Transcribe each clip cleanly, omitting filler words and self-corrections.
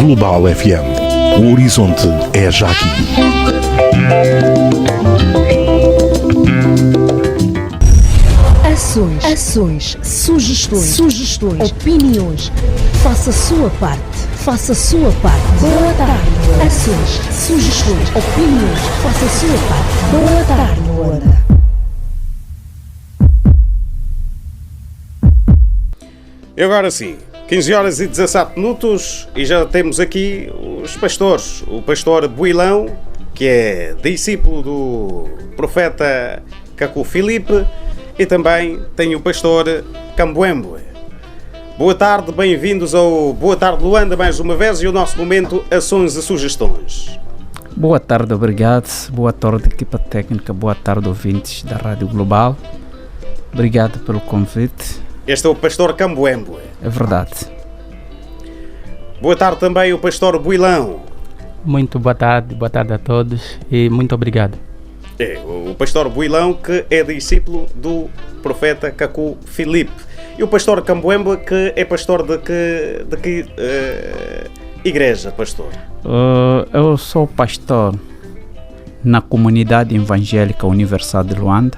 Global FM. O horizonte é já aqui. Ações, sugestões, opiniões. Faça a sua parte. Boa tarde. Ações, sugestões, opiniões. Faça a sua parte. Boa tarde, Luanda. E agora sim, 15 horas e 17 minutos e já temos aqui os pastores. O pastor Builão, que é discípulo do profeta Cacu Filipe, e também tem o pastor Cambuembe. Boa tarde, bem-vindos ao Boa Tarde Luanda mais uma vez e o nosso momento Ações e Sugestões. Boa tarde, obrigado. Boa tarde, equipa técnica. Boa tarde, ouvintes da Rádio Global. Obrigado pelo convite. Este é o pastor Cambuembe. É verdade. Boa tarde também o pastor Builão. Muito boa tarde a todos e muito obrigado. É, o pastor Builão, que é discípulo do profeta Cacu Filipe. E o pastor Cambuembe, que é pastor de que igreja, pastor? Eu sou pastor na Comunidade Evangélica Universal de Luanda.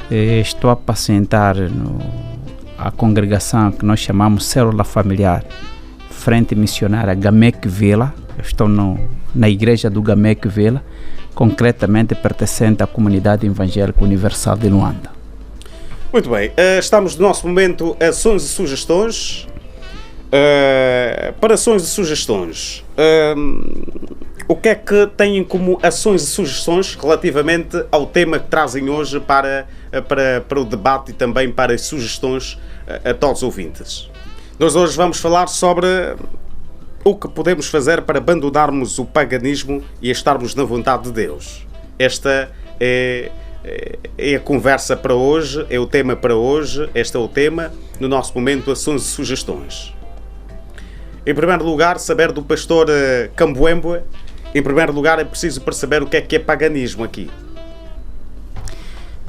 Estou a apacentar a congregação que nós chamamos Célula Familiar, Frente Missionária Gamec Vila. Eu estou na igreja do Gamec Vila, concretamente pertencente à Comunidade Evangélica Universal de Luanda. Muito bem, estamos no nosso momento Ações e Sugestões. Para Ações e Sugestões, o que é que têm como ações e sugestões relativamente ao tema que trazem hoje para o debate e também para as sugestões a todos os ouvintes? Nós hoje vamos falar sobre o que podemos fazer para abandonarmos o paganismo e estarmos na vontade de Deus. Esta é a conversa para hoje, é o tema para hoje, este é o tema no nosso momento Ações e Sugestões. Em primeiro lugar, saber do pastor Cambuembe. Em primeiro lugar, é preciso perceber o que é paganismo aqui.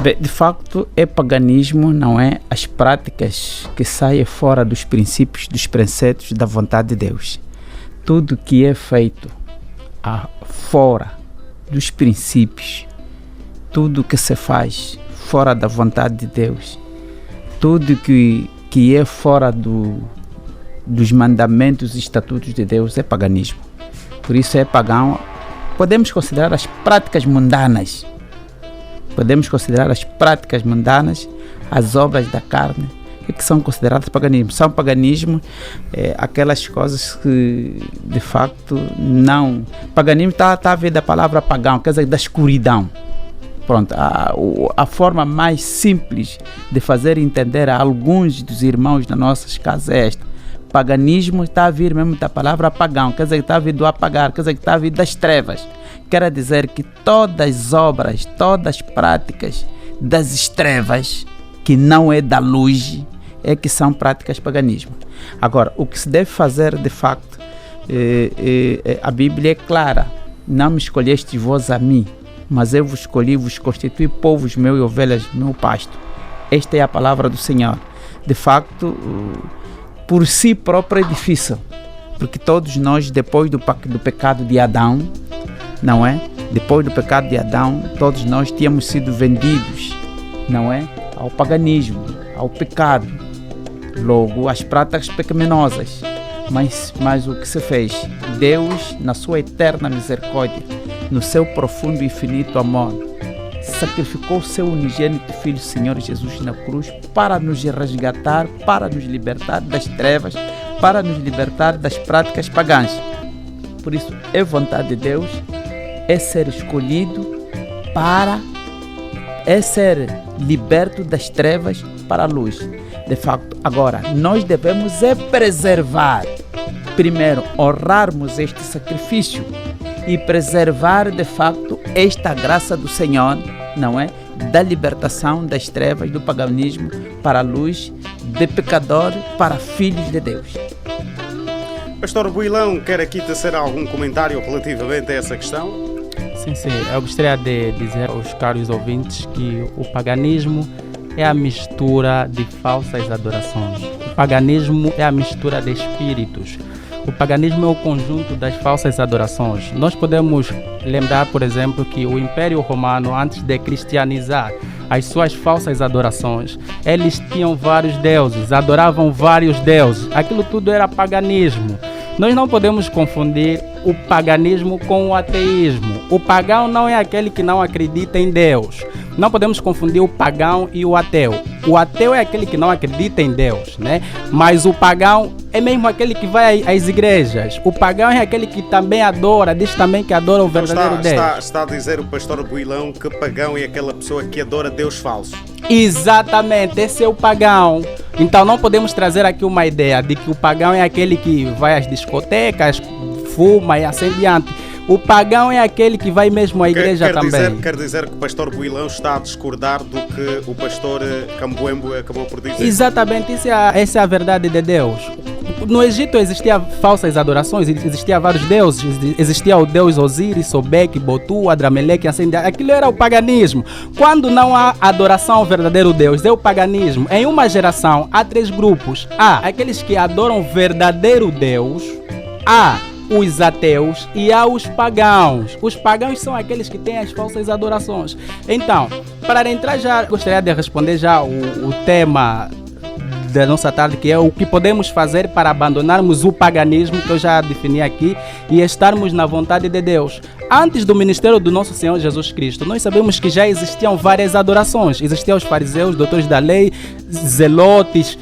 Bem, de facto, paganismo, não é? As práticas que saem fora dos princípios, dos preceitos da vontade de Deus. Tudo que é feito fora dos princípios, tudo que se faz fora da vontade de Deus, tudo que é fora dos mandamentos e estatutos de Deus é paganismo. Por isso é pagão. Podemos considerar as práticas mundanas. As obras da carne, que são consideradas paganismo. São paganismo aquelas coisas que, de facto, não... Paganismo está a ver da palavra pagão, quer dizer, da escuridão. Pronto, a forma mais simples de fazer entender a alguns dos irmãos das nossas casas é esta. Paganismo está a vir mesmo da palavra pagão, quer dizer, está a vir do apagar, quer dizer, está a vir das trevas. Quer dizer que todas as obras, todas as práticas das trevas, que não é da luz, é que são práticas paganismo. Agora, o que se deve fazer de facto, a Bíblia é clara. Não me escolheste vós a mim, mas eu vos escolhi, vos constituí povos meus e ovelhas meu pasto. Esta é a palavra do Senhor. De facto, por si próprio é difícil, porque todos nós, depois do pecado de Adão, não é? Depois do pecado de Adão, todos nós tínhamos sido vendidos, não é? Ao paganismo, ao pecado, logo às práticas pecaminosas. Mas o que se fez? Deus, na sua eterna misericórdia, no seu profundo e infinito amor, sacrificou o seu unigênito Filho, Senhor Jesus, na cruz, para nos resgatar, para nos libertar das trevas, para nos libertar das práticas pagãs. Por isso, é vontade de Deus, é ser escolhido é ser liberto das trevas para a luz. De facto, agora, nós devemos preservar, primeiro, honrarmos este sacrifício e preservar, de facto, esta graça do Senhor, não é? Da libertação das trevas, do paganismo para a luz, de pecador para filhos de Deus. Pastor Builão, quer aqui tecer algum comentário relativamente a essa questão? Sim, eu gostaria de dizer aos caros ouvintes que o paganismo é a mistura de falsas adorações. O paganismo é a mistura de espíritos. O paganismo é o conjunto das falsas adorações. Nós podemos lembrar, por exemplo, que o Império Romano, antes de cristianizar as suas falsas adorações, eles tinham vários deuses, adoravam vários deuses. Aquilo tudo era paganismo. Nós não podemos confundir o paganismo com o ateísmo. O pagão não é aquele que não acredita em Deus. Não podemos confundir o pagão e o ateu. O ateu é aquele que não acredita em Deus, né? Mas o pagão é mesmo aquele que vai às igrejas. O pagão é aquele que também adora, diz também que adora o verdadeiro Deus. Está a dizer o pastor Builão que pagão é aquela pessoa que adora Deus falso. Exatamente, esse é o pagão. Então não podemos trazer aqui uma ideia de que o pagão é aquele que vai às discotecas, fuma e assim diante. O pagão é aquele que vai mesmo à igreja também. Quer dizer que o pastor Builão está a discordar do que o pastor Cambuembo acabou por dizer. Exatamente, essa é a verdade de Deus. No Egito existiam falsas adorações, existiam vários deuses, existia o deus Osíris, Sobek, Botu, Adrameleque, assim, aquilo era o paganismo. Quando não há adoração ao verdadeiro Deus, é o paganismo. Em uma geração há 3 grupos. Há aqueles que adoram o verdadeiro Deus, há os ateus e há os pagãos. Os pagãos são aqueles que têm as falsas adorações. Então, para entrar já, gostaria de responder já o tema da nossa tarde, que é o que podemos fazer para abandonarmos o paganismo, que eu já defini aqui, e estarmos na vontade de Deus. Antes do ministério do nosso Senhor Jesus Cristo, nós sabemos que já existiam várias adorações. Existiam os fariseus, doutores da lei, zelotes,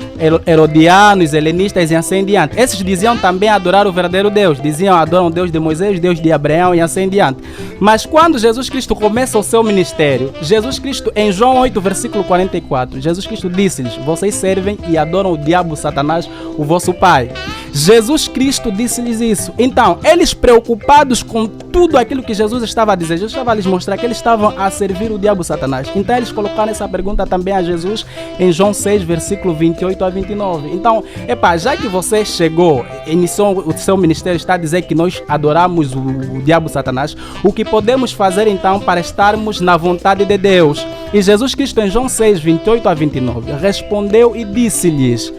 herodianos, helenistas e assim diante. Esses diziam também adorar o verdadeiro Deus. Diziam adoram o Deus de Moisés, Deus de Abraão e assim diante. Mas quando Jesus Cristo começa o seu ministério, Jesus Cristo, em João 8, versículo 44, Jesus Cristo disse-lhes: vocês servem e adoram o diabo, Satanás, o vosso pai. Jesus Cristo disse-lhes isso. Então, eles preocupados com tudo aquilo que Jesus estava a dizer, Jesus estava a lhes mostrar que eles estavam a servir o diabo, Satanás. Então, eles colocaram essa pergunta também a Jesus em João 6, versículo 28 a 29. Então, já que você chegou, iniciou o seu ministério, está a dizer que nós adoramos o diabo, Satanás, o que podemos fazer então para estarmos na vontade de Deus? E Jesus Cristo, em João 6, 28 a 29, respondeu e disse-lhes: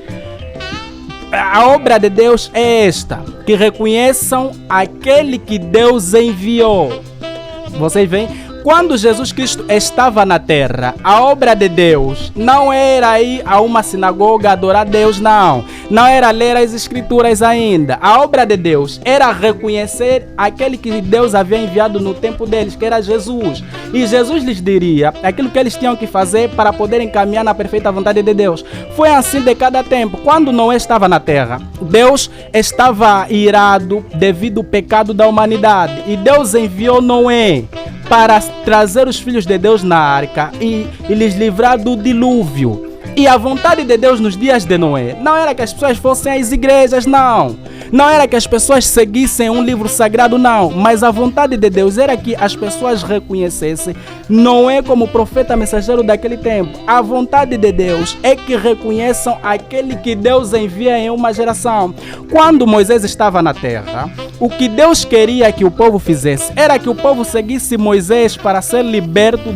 a obra de Deus é esta, que reconheçam aquele que Deus enviou. Vocês veem? Quando Jesus Cristo estava na terra, a obra de Deus não era ir a uma sinagoga adorar Deus, não. Não era ler as escrituras ainda. A obra de Deus era reconhecer aquele que Deus havia enviado no tempo deles, que era Jesus. E Jesus lhes diria aquilo que eles tinham que fazer para poderem caminhar na perfeita vontade de Deus. Foi assim de cada tempo. Quando Noé estava na terra, Deus estava irado devido ao pecado da humanidade. E Deus enviou Noé para trazer os filhos de Deus na arca e lhes livrar do dilúvio. E a vontade de Deus nos dias de Noé não era que as pessoas fossem às igrejas, não. Não era que as pessoas seguissem um livro sagrado, não. Mas a vontade de Deus era que as pessoas reconhecessem Noé como profeta mensageiro daquele tempo. A vontade de Deus é que reconheçam aquele que Deus envia em uma geração. Quando Moisés estava na terra, o que Deus queria que o povo fizesse era que o povo seguisse Moisés para ser liberto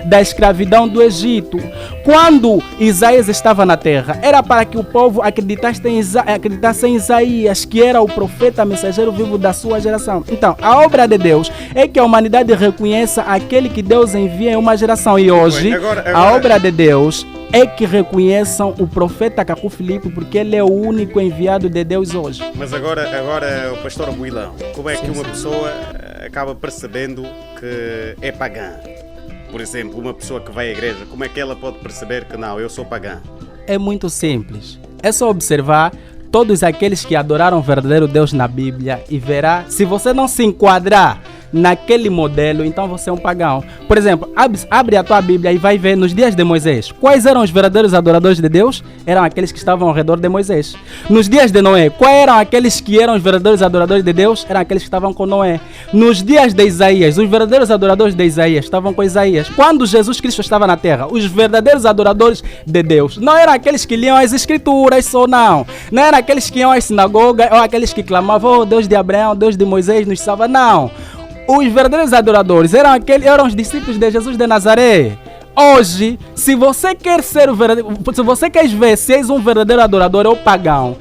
da escravidão do Egito. Quando Isaías estava na terra, era para que o povo acreditasse em Isaías, que era o profeta mensageiro vivo da sua geração. Então, a obra de Deus é que a humanidade reconheça aquele que Deus envia em uma geração. E hoje, a obra de Deus é que reconheçam o profeta Cacu Filipe, porque ele é o único enviado de Deus hoje. Mas agora o pastor Abuilão, como é que uma pessoa acaba percebendo que é pagã? Por exemplo, uma pessoa que vai à igreja, como é que ela pode perceber que não, eu sou pagã? É muito simples. É só observar todos aqueles que adoraram o verdadeiro Deus na Bíblia e verá, se você não se enquadrar naquele modelo, então você é um pagão. Por exemplo, abre a tua Bíblia e vai ver nos dias de Moisés. Quais eram os verdadeiros adoradores de Deus? Eram aqueles que estavam ao redor de Moisés. Nos dias de Noé, quais eram aqueles que eram os verdadeiros adoradores de Deus? Eram aqueles que estavam com Noé. Nos dias de Isaías, os verdadeiros adoradores de Isaías estavam com Isaías. Quando Jesus Cristo estava na terra, os verdadeiros adoradores de Deus não eram aqueles que liam as escrituras só, não. Não eram aqueles que iam às sinagogas ou aqueles que clamavam, oh, Deus de Abraão, Deus de Moisés nos salva, não. Os verdadeiros adoradores eram os discípulos de Jesus de Nazaré. Hoje, se você quer ser o verdadeiro, se você quer ver se és um verdadeiro adorador ou pagão,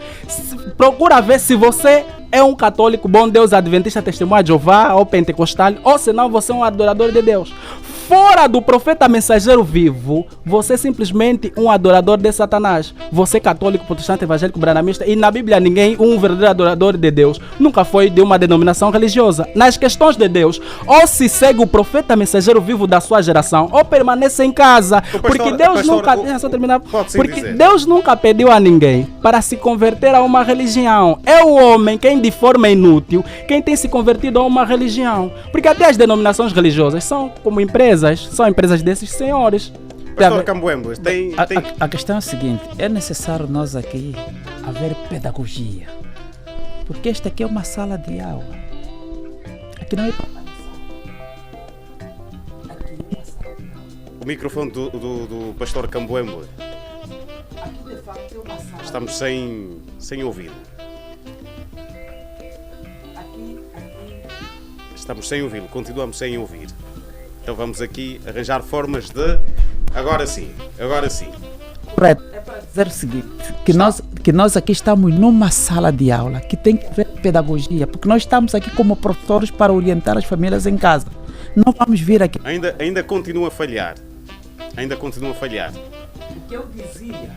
procura ver se você é um católico, bom Deus, adventista, testemunha de Jeová, ou pentecostal, ou senão você é um adorador de Deus. Fora do profeta mensageiro vivo, você é simplesmente um adorador de Satanás. Você é católico, protestante, evangélico, branamista, e na Bíblia ninguém, um verdadeiro adorador de Deus, nunca foi de uma denominação religiosa. Nas questões de Deus, ou se segue o profeta mensageiro vivo da sua geração, ou permanece em casa, porque Deus nunca... Deixa eu terminar. Porque Deus nunca pediu a ninguém para se converter a uma religião. É o homem quem de forma inútil, quem tem se convertido a uma religião. Porque até as denominações religiosas são como empresas, são empresas desses senhores. Pastor Cambuembo, tem... A questão é a seguinte, é necessário nós aqui haver pedagogia. Porque esta aqui é uma sala de aula. Aqui não é... O microfone do pastor Cambuembo. Aqui de facto é uma sala. Estamos sem ouvi-lo. Aqui. Estamos sem ouvi-lo, continuamos sem ouvir. Então vamos aqui arranjar formas de... Agora sim. Correto. É para dizer o seguinte, que nós aqui estamos numa sala de aula que tem que haver pedagogia, porque nós estamos aqui como professores para orientar as famílias em casa. Não vamos vir aqui... Ainda continua a falhar. O que eu dizia...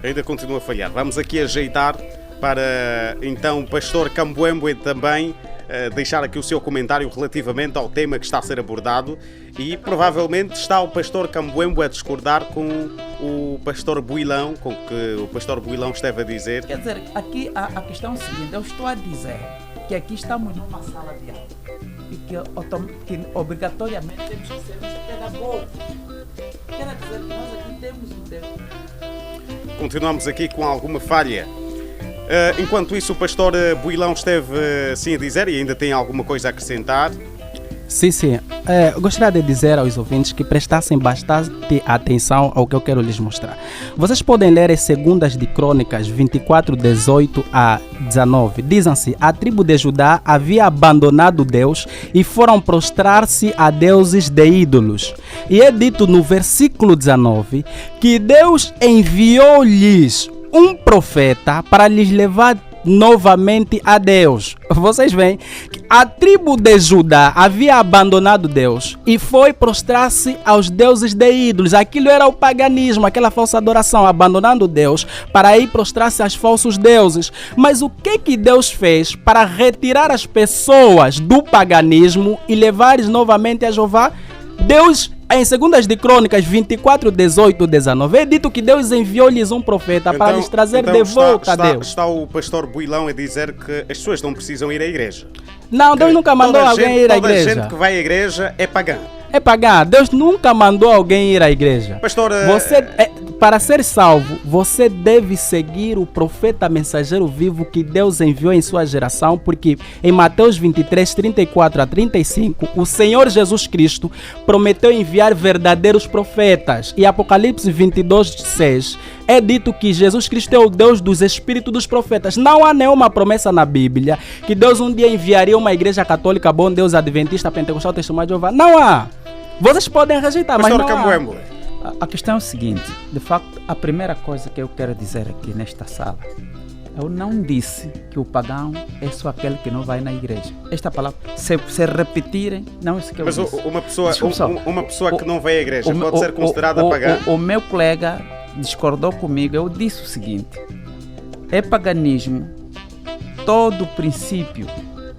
Ainda continua a falhar. Vamos aqui ajeitar para então o pastor Cambuembo também deixar aqui o seu comentário relativamente ao tema que está a ser abordado, e provavelmente está o pastor Cambuembo a discordar com o pastor Builão, com o que o pastor Builão esteve a dizer. Quer dizer, aqui a questão é a seguinte, eu estou a dizer que aqui estamos numa sala de aula e que obrigatoriamente temos que ser pedagogos. Quer dizer que nós aqui temos um Deus. Continuamos aqui com alguma falha. Enquanto isso, o pastor Builão esteve assim a dizer, e ainda tem alguma coisa a acrescentar. Sim. Gostaria de dizer aos ouvintes que prestassem bastante atenção ao que eu quero lhes mostrar. Vocês podem ler em 2 de Crônicas 24, 18 a 19. Dizem-se, a tribo de Judá havia abandonado Deus e foram prostrar-se a deuses de ídolos. E é dito no versículo 19 que Deus enviou-lhes um profeta para lhes levar novamente a Deus. Vocês veem que a tribo de Judá havia abandonado Deus e foi prostrar-se aos deuses de ídolos. Aquilo era o paganismo, aquela falsa adoração, abandonando Deus para ir prostrar-se aos falsos deuses. Mas o que Deus fez para retirar as pessoas do paganismo e levar-lhes novamente a Jeová? Deus, em 2 de Crônicas 24, 18, 19, é dito que Deus enviou-lhes um profeta para lhes trazer de volta a Deus. Está o pastor Builão a dizer que as pessoas não precisam ir à igreja. Não, Deus nunca mandou alguém ir à igreja. Toda a gente que vai à igreja é pagã. É pagã. Deus nunca mandou alguém ir à igreja. Pastor, para ser salvo, você deve seguir o profeta mensageiro vivo que Deus enviou em sua geração, porque em Mateus 23, 34 a 35, o Senhor Jesus Cristo prometeu enviar verdadeiros profetas. E Apocalipse 22, 6, é dito que Jesus Cristo é o Deus dos espíritos dos profetas. Não há nenhuma promessa na Bíblia que Deus um dia enviaria uma igreja católica, bom Deus, adventista, pentecostal, testemunha de Jeová. Não há. Vocês podem rejeitar, mas não há. A questão é o seguinte, de facto, a primeira coisa que eu quero dizer aqui nesta sala, eu não disse que o pagão é só aquele que não vai na igreja. Esta palavra, se repetirem, não é isso que eu disse. Mas uma pessoa que não vai à igreja pode ser considerada pagã? O meu colega discordou comigo, eu disse o seguinte, é paganismo todo princípio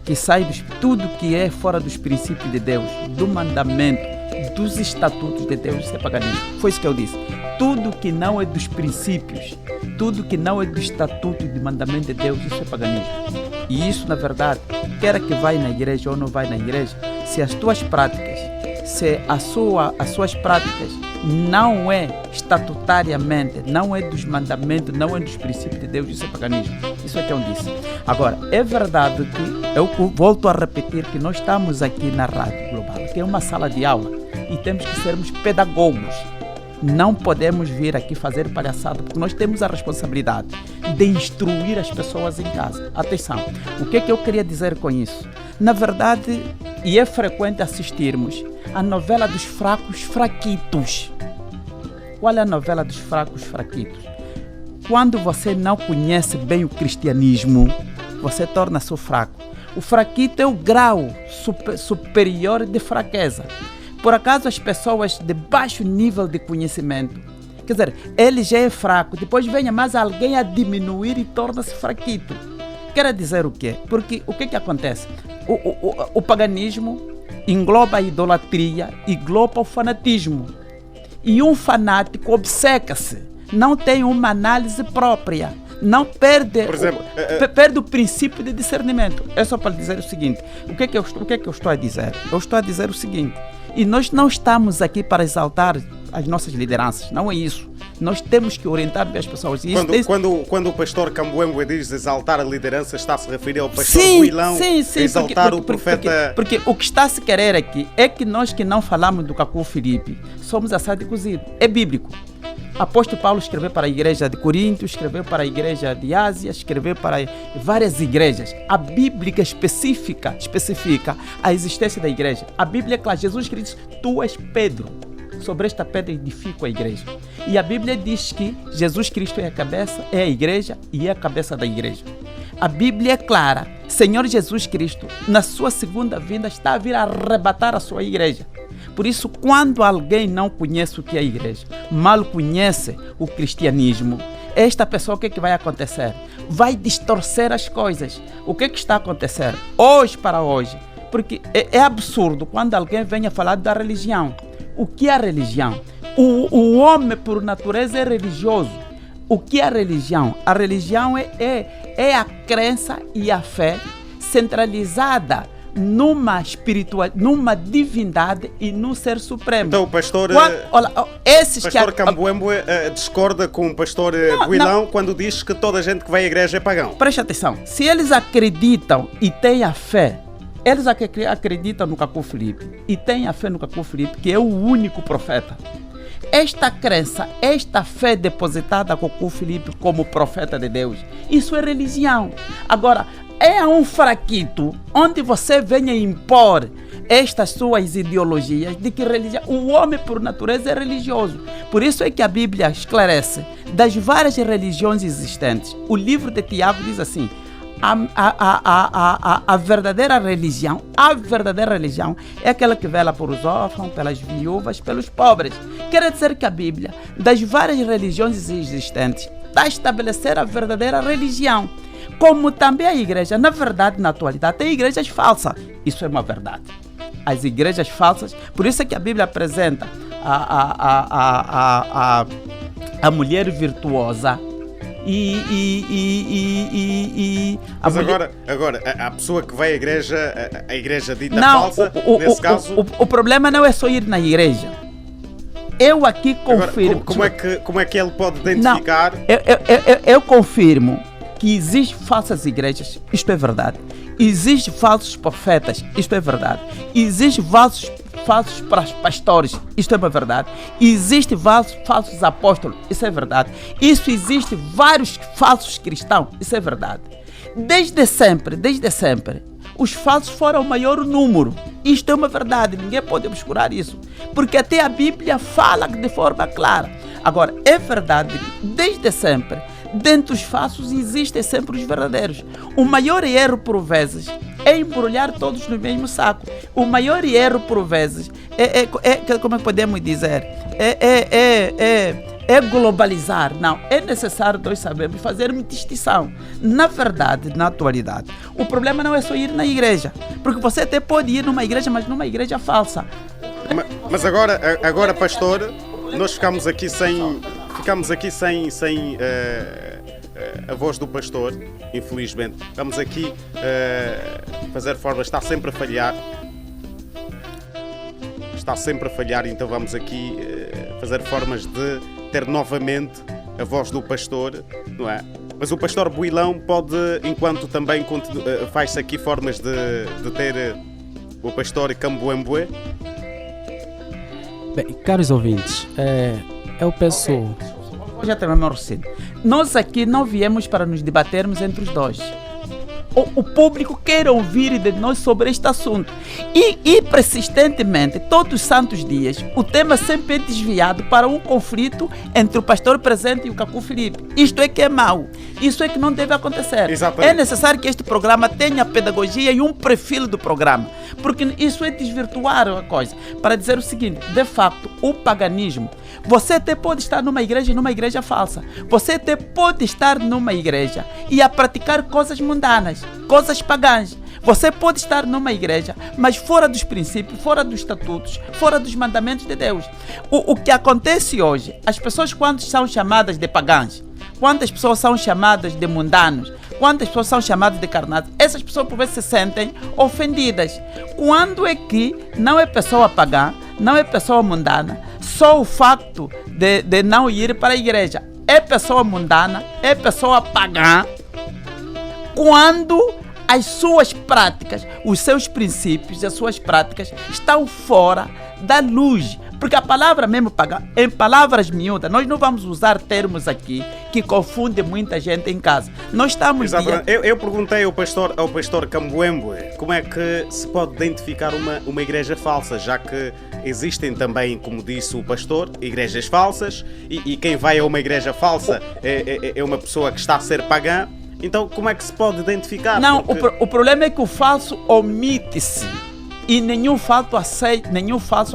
que sai tudo que é fora dos princípios de Deus, do mandamento, dos estatutos de Deus, isso é paganismo. Foi isso que eu disse. Tudo que não é dos princípios, tudo que não é do estatuto e do mandamento de Deus, isso é paganismo. E isso, na verdade, quer que vai na igreja ou não vai na igreja, se as tuas práticas, se as suas práticas não é estatutariamente, não é dos mandamentos, não é dos princípios de Deus, isso é paganismo. Isso é que eu disse. Agora, é verdade que eu volto a repetir que nós estamos aqui na Rádio Global, que é uma sala de aula, e temos que sermos pedagogos. Não podemos vir aqui fazer palhaçada, porque nós temos a responsabilidade de instruir as pessoas em casa. Atenção, o que eu queria dizer com isso? Na verdade, e é frequente assistirmos a novela dos fracos fraquitos. Qual é a novela dos fracos fraquitos? Quando você não conhece bem o cristianismo, você torna-se o fraco. O fraquito é o grau superior de fraqueza. Por acaso as pessoas de baixo nível de conhecimento, quer dizer, ele já é fraco, depois venha mais alguém a diminuir e torna-se fraquito. Quer dizer o quê? Porque o que acontece? O paganismo engloba a idolatria, engloba o fanatismo. E um fanático obceca-se, não tem uma análise própria, não perde, Por exemplo, perde o princípio de discernimento. É só para dizer o seguinte, o que é que eu estou a dizer? Eu estou a dizer o seguinte, e nós não estamos aqui para exaltar as nossas lideranças, não é isso. Nós temos que orientar bem as pessoas. E Quando o pastor Cambuembe diz exaltar a liderança, está-se a referir ao pastor Builão, exaltar o profeta... Porque o que está a se querer aqui é que nós que não falamos do Cacu Filipe somos assado e cozido. É bíblico. Apóstolo Paulo escreveu para a igreja de Corinto, escreveu para a igreja de Ásia, escreveu para várias igrejas. A Bíblia especifica a existência da igreja. A Bíblia é clara. Jesus Cristo, tu és Pedro. Sobre esta pedra edifico a igreja. E a Bíblia diz que Jesus Cristo é a cabeça, é a igreja e é a cabeça da igreja. A Bíblia é clara. Senhor Jesus Cristo, na sua segunda vinda, está a vir a arrebatar a sua igreja. Por isso, quando alguém não conhece o que é a igreja, mal conhece o cristianismo, esta pessoa, o que vai acontecer? Vai distorcer as coisas. O que está a acontecer? Hoje para hoje. Porque é absurdo quando alguém vem a falar da religião. O que é a religião? O homem, por natureza, é religioso. O que é a religião? A religião é a crença e a fé centralizada numa divindade e num ser supremo. Então o pastor Cambuembe discorda com o pastor Builão quando diz que toda a gente que vai à igreja é pagão. Preste atenção. Se eles acreditam e têm a fé, eles acreditam no Cacu Filipe e têm a fé no Cacu Filipe, que é o único profeta. Esta crença, esta fé depositada com o Cacu Filipe como profeta de Deus, isso é religião. Agora, é um fraquito onde você venha impor estas suas ideologias de que religião, o homem por natureza é religioso. Por isso é que a Bíblia esclarece das várias religiões existentes. O livro de Tiago diz assim: a verdadeira religião é aquela que vela por os órfãos, pelas viúvas, pelos pobres. Quer dizer que a Bíblia, das várias religiões existentes, está a estabelecer a verdadeira religião. Como também a igreja, na verdade, na atualidade, tem igrejas falsas. Isso é uma verdade. As igrejas falsas, por isso é que a Bíblia apresenta a mulher virtuosa. Mas agora, a pessoa que vai à igreja, a igreja dita falsa, nesse caso... O problema não é só ir na igreja. Eu aqui confirmo... Agora, como é que ele pode identificar... Não, eu confirmo que existem falsas igrejas, isto é verdade. Existem falsos profetas, isto é verdade. Existem falsos pastores, isto é uma verdade. Existem falsos apóstolos, isso é verdade. Isso existe vários falsos cristãos, isso é verdade. Desde sempre, os falsos foram o maior número. Isto é uma verdade, ninguém pode obscurar isso. Porque até a Bíblia fala de forma clara. Agora, é verdade que desde sempre, dentro dos falsos existem sempre os verdadeiros. O maior erro, por vezes, é embrulhar todos no mesmo saco. O maior erro, por vezes, como podemos dizer, é globalizar. Não, é necessário nós sabermos fazer uma distinção. Na verdade, na atualidade, o problema não é só ir na igreja, porque você até pode ir numa igreja, mas numa igreja falsa. Mas agora, pastor, nós ficamos aqui sem a voz do pastor, infelizmente. Vamos aqui fazer formas, está sempre a falhar, então vamos aqui fazer formas de ter novamente a voz do pastor, não é? Mas o pastor Builão pode, enquanto também faz-se aqui formas de ter o pastor Cambuembe. Bem, caros ouvintes, eu peço... Já terminamos, nós aqui não viemos para nos debatermos entre os dois. o público quer ouvir de nós sobre este assunto. E persistentemente, todos os santos dias, o tema sempre é desviado para um conflito entre o pastor presente e o Cacu Filipe. Isto é que é mau. Isso é que não deve acontecer. Exatamente. É necessário que este programa tenha pedagogia e um perfil do programa. Porque isso é desvirtuar a coisa. Para dizer o seguinte, de facto, o paganismo, você até pode estar numa igreja falsa. Você até pode estar numa igreja e a praticar coisas mundanas, coisas pagãs. Você pode estar numa igreja, mas fora dos princípios, fora dos estatutos, fora dos mandamentos de Deus. O que acontece hoje, as pessoas quando são chamadas de pagãs, quantas pessoas são chamadas de mundanos, quantas pessoas são chamadas de carnados, essas pessoas por vezes se sentem ofendidas. Quando é que não é pessoa pagã, não é pessoa mundana, só o facto de não ir para a igreja é pessoa mundana, é pessoa pagã, quando as suas práticas, os seus princípios e as suas práticas estão fora da luz. Porque a palavra mesmo pagã, em palavras miúdas, nós não vamos usar termos aqui que confundem muita gente em casa. Nós estamos... Eu perguntei ao pastor Cambuembe como é que se pode identificar uma igreja falsa, já que existem também, como disse o pastor, igrejas falsas, e quem vai a uma igreja falsa é uma pessoa que está a ser pagã. Então como é que se pode identificar? Não, porque... o problema é que o falso omite-se. E nenhum falso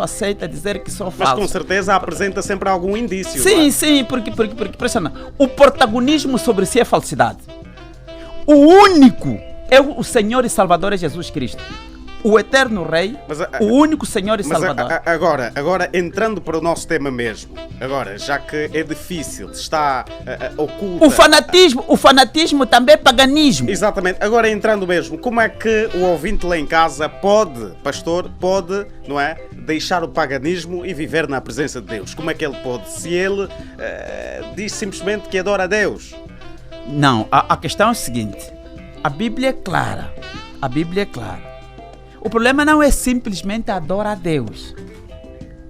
aceita dizer que sou falso. Mas com certeza apresenta sempre algum indício. Sim, sim, porque pressiona. O protagonismo sobre si é falsidade. O único é o Senhor e Salvador é Jesus Cristo. O eterno Rei, o único Senhor e Salvador. Agora, entrando para o nosso tema mesmo, agora, já que é difícil, está oculto... O fanatismo também é paganismo. Exatamente. Agora, entrando mesmo, como é que o ouvinte lá em casa pode, não é, deixar o paganismo e viver na presença de Deus? Como é que ele pode? Se ele diz simplesmente que adora a Deus. Não, a questão é o seguinte, a Bíblia é clara. O problema não é simplesmente adorar a Deus.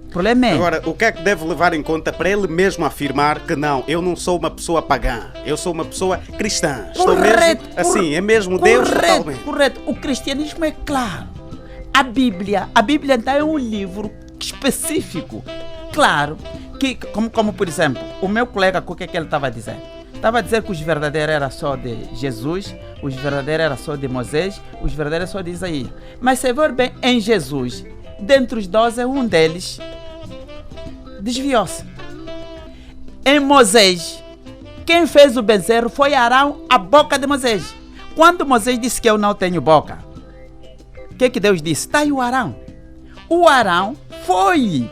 O problema é... Agora, o que é que deve levar em conta para ele mesmo afirmar que não, eu não sou uma pessoa pagã, eu sou uma pessoa cristã. Estou mesmo assim, é mesmo Deus totalmente. Correto. O cristianismo é claro. A Bíblia então é um livro específico, claro, que, como por exemplo, o meu colega, o que é que ele estava a dizer? Estava a dizer que os verdadeiros eram só de Jesus, os verdadeiros eram só de Moisés, os verdadeiros só de Isaías. Mas se ver bem, em Jesus, dentre os 12, um deles desviou-se. Em Moisés, quem fez o bezerro foi Arão, a boca de Moisés. Quando Moisés disse que eu não tenho boca, o que Deus disse? Está aí o Arão. O Arão foi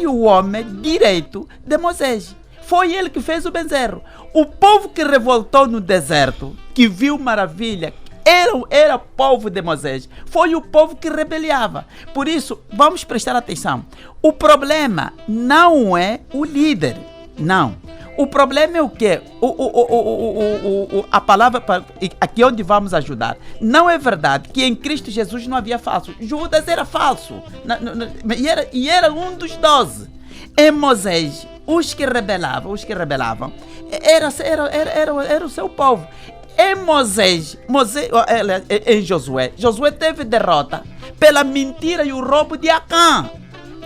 o homem direito de Moisés. Foi ele que fez o bezerro. O povo que revoltou no deserto, que viu maravilha, era o povo de Moisés. Foi o povo que rebeliava. Por isso, vamos prestar atenção. O problema não é o líder. Não. O problema é o quê? A palavra, aqui onde vamos ajudar. Não é verdade que em Cristo Jesus não havia falso. Judas era falso. E era um dos 12. Em Moisés, os que rebelavam, era o seu povo. Em em Josué teve derrota pela mentira e o roubo de Acã,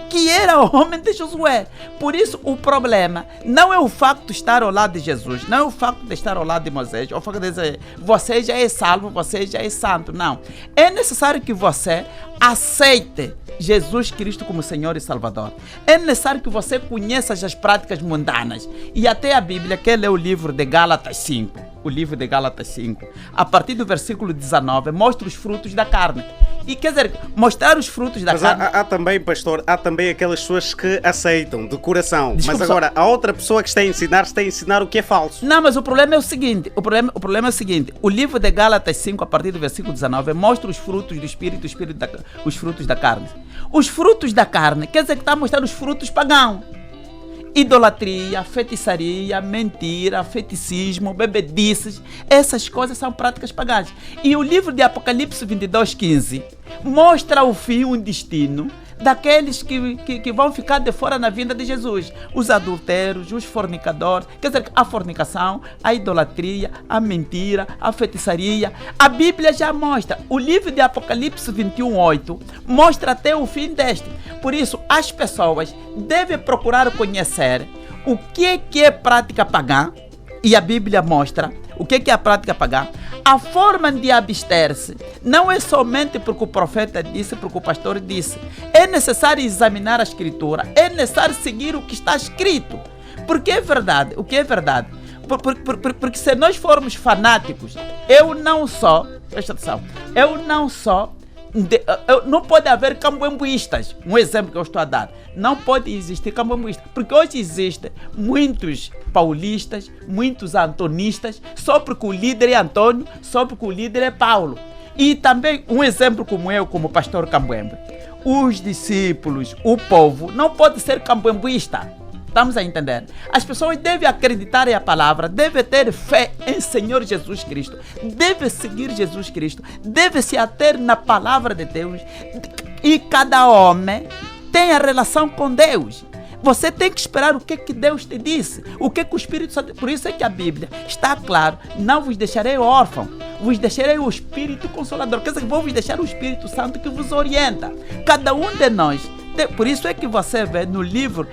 que era o homem de Josué. Por isso, o problema não é o facto de estar ao lado de Jesus, não é o facto de estar ao lado de Moisés, ou o facto de dizer, você já é salvo, você já é santo. Não. É necessário que você aceite Jesus Cristo como Senhor e Salvador. É necessário que você conheça as práticas mundanas. E até a Bíblia, quer ler o livro de Gálatas 5, a partir do versículo 19, mostra os frutos da carne. E quer dizer, mostrar os frutos da carne... Há também, pastor, aquelas pessoas que aceitam de coração. Desculpa, mas agora, a outra pessoa que está a ensinar o que é falso. Não, mas o problema é o seguinte, o livro de Gálatas 5, a partir do versículo 19, mostra os frutos do Espírito, os frutos da carne. Os frutos da carne, quer dizer que está a mostrar os frutos pagãos. Idolatria, feitiçaria, mentira, feticismo, bebedices, essas coisas são práticas pagãs. E o livro de Apocalipse 22:15 mostra o fim, um destino daqueles que vão ficar de fora na vinda de Jesus. Os adultérios, os fornicadores, quer dizer, a fornicação, a idolatria, a mentira, a feitiçaria. A Bíblia já mostra, o livro de Apocalipse 21:8 mostra até o fim deste. Por isso, as pessoas devem procurar conhecer o que é prática pagã, e a Bíblia mostra o que é a prática pagã. A forma de abster-se não é somente porque o profeta disse, porque o pastor disse. É necessário examinar a Escritura, é necessário seguir o que está escrito. Porque é verdade, o que é verdade? Porque se nós formos fanáticos, presta atenção, não pode haver cambuembuístas. Um exemplo que eu estou a dar. Não pode existir cambuembuístas. Porque hoje existem muitos paulistas, muitos antonistas, só porque o líder é Antônio, só porque o líder é Paulo. E também um exemplo como eu, como pastor cambuembe. Os discípulos, o povo, não pode ser cambuembuísta. Estamos a entender? As pessoas devem acreditar em a palavra, devem ter fé em Senhor Jesus Cristo, devem seguir Jesus Cristo, devem se ater na palavra de Deus. E cada homem tem a relação com Deus. Você tem que esperar o que Deus te disse, o que o Espírito Santo... Por isso é que a Bíblia está claro: não vos deixarei órfão, vos deixarei o Espírito Consolador. Quer dizer, vou vos deixar o Espírito Santo que vos orienta. Cada um de nós. Por isso é que você vê no livro,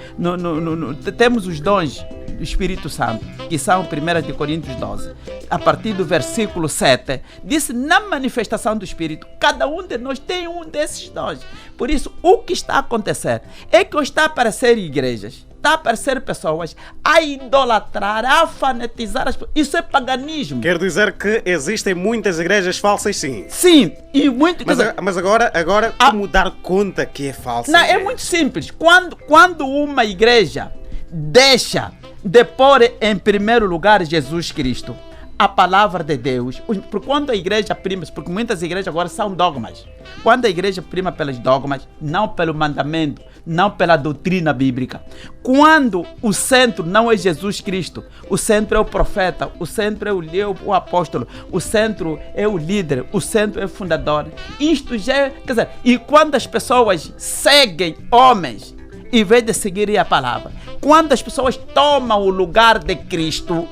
temos os dons do Espírito Santo, que são 1 Coríntios 12. A partir do versículo 7, diz: na manifestação do Espírito, cada um de nós tem um desses dons. Por isso, o que está a acontecer é que está a aparecer igrejas, está a aparecer pessoas a idolatrar, a fanatizar as pessoas. Isso é paganismo. Quer dizer que existem muitas igrejas falsas, sim. Sim, e muito... Mas agora como dar conta que é falsa? Não, é muito simples. Quando uma igreja deixa de pôr em primeiro lugar Jesus Cristo, a palavra de Deus, por quando a igreja prima, porque muitas igrejas agora são dogmas. Quando a igreja prima pelos dogmas, não pelo mandamento, não pela doutrina bíblica. Quando o centro não é Jesus Cristo, o centro é o profeta, o centro é o apóstolo, o centro é o líder, o centro é o fundador. Isto já é, quer dizer, e quando as pessoas seguem homens, em vez de seguirem a palavra, quando as pessoas tomam o lugar de Cristo,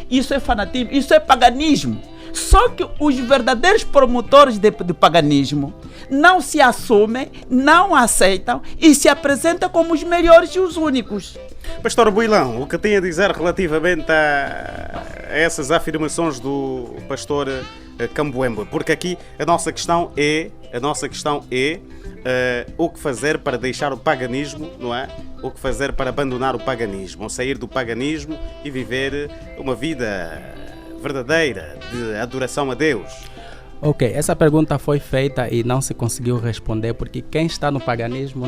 isso é fanatismo, isso é paganismo. Só que os verdadeiros promotores do paganismo não se assumem, não aceitam e se apresentam como os melhores e os únicos. Pastor Builão, o que tem a dizer relativamente a essas afirmações do pastor Cambuembe? Porque aqui a nossa questão é o que fazer para deixar o paganismo, não é? O que fazer para abandonar o paganismo, ou sair do paganismo e viver uma vida verdadeira de adoração a Deus. Ok, essa pergunta foi feita e não se conseguiu responder, porque quem está no paganismo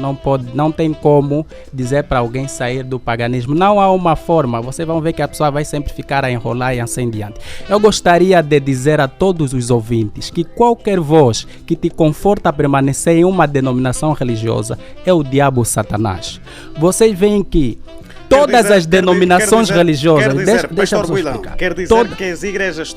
não tem como dizer para alguém sair do paganismo. Não há uma forma, vocês vão ver que a pessoa vai sempre ficar a enrolar e assim diante. Eu gostaria de dizer a todos os ouvintes que qualquer voz que te conforta a permanecer em uma denominação religiosa é o diabo Satanás. Vocês veem que todas as denominações religiosas... Pastor Builão, quer dizer que as igrejas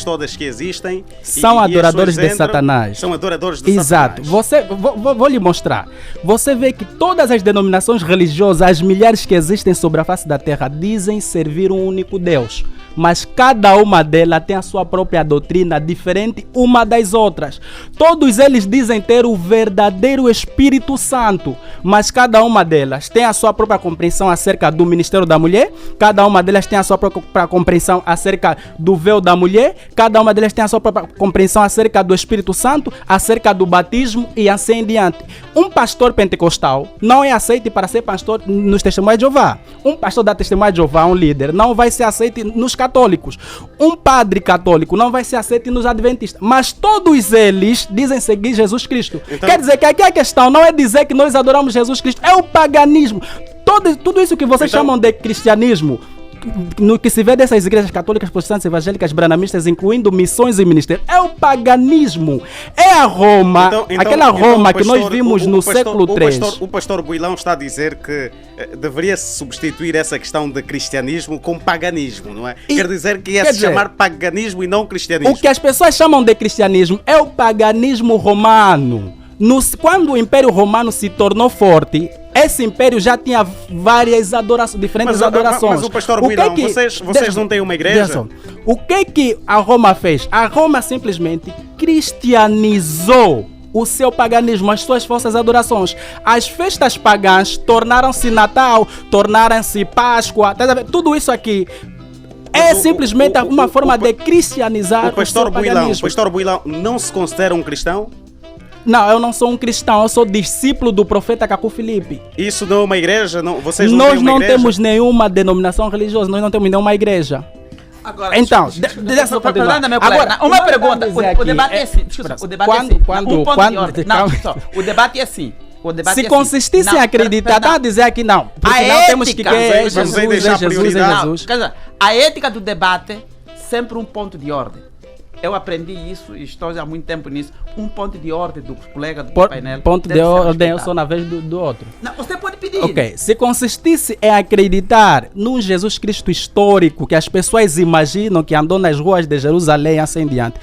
todas que existem... São adoradores de Satanás. São adoradores de Satanás. Exato. Vou lhe mostrar. Você vê que todas as denominações religiosas, as milhares que existem sobre a face da terra, dizem servir um único Deus. Mas cada uma delas tem a sua própria doutrina diferente uma das outras. Todos eles dizem ter o verdadeiro Espírito Santo, mas cada uma delas tem a sua própria compreensão acerca do ministério da mulher, cada uma delas tem a sua própria compreensão acerca do véu da mulher, cada uma delas tem a sua própria compreensão acerca do Espírito Santo, acerca do batismo e assim em diante. Um pastor pentecostal não é aceito para ser pastor nos Testemunhas de Jeová. Um pastor da Testemunha de Jeová, um líder, não vai ser aceito nos católicos. Um padre católico não vai ser aceito nos adventistas. Mas todos eles dizem seguir Jesus Cristo. Então, quer dizer que aqui a questão não é dizer que nós adoramos Jesus Cristo, é o paganismo. Tudo isso que vocês chamam de cristianismo, no que se vê dessas igrejas católicas, protestantes, evangélicas, branamistas, incluindo missões e ministérios, é o paganismo. É a Roma, aquela Roma que nós vimos no século III. O pastor Builão está a dizer que deveria-se substituir essa questão de cristianismo com paganismo, não é? Quer dizer que ia se chamar paganismo e não cristianismo. O que as pessoas chamam de cristianismo é o paganismo romano. Quando o Império Romano se tornou forte, esse império já tinha várias diferentes adorações. Mas o pastor Guidão, vocês não têm uma igreja? O que a Roma fez? A Roma simplesmente cristianizou o seu paganismo, as suas falsas adorações. As festas pagãs tornaram-se Natal, tornaram-se Páscoa, tudo isso aqui é simplesmente uma forma de cristianizar o seu paganismo. O pastor Builão não se considera um cristão? Não, eu não sou um cristão, eu sou discípulo do profeta Cacu Filipe. Isso não é uma igreja? Vocês não nós têm uma não igreja? temos nenhuma denominação religiosa, nós não temos nenhuma igreja. Agora, então, agora, uma pergunta. O debate é assim. O debate é assim. O debate é assim. Se consistisse em acreditar, está a dizer aqui não. Por final temos que querer Jesus. A ética do debate, sempre um ponto de ordem. Eu aprendi isso e estou há muito tempo nisso. Um ponto de ordem do colega do painel. Ponto de ordem, eu sou na vez do outro. Não, você pode pedir. Ok, se consistisse em acreditar num Jesus Cristo histórico que as pessoas imaginam que andou nas ruas de Jerusalém e assim diante,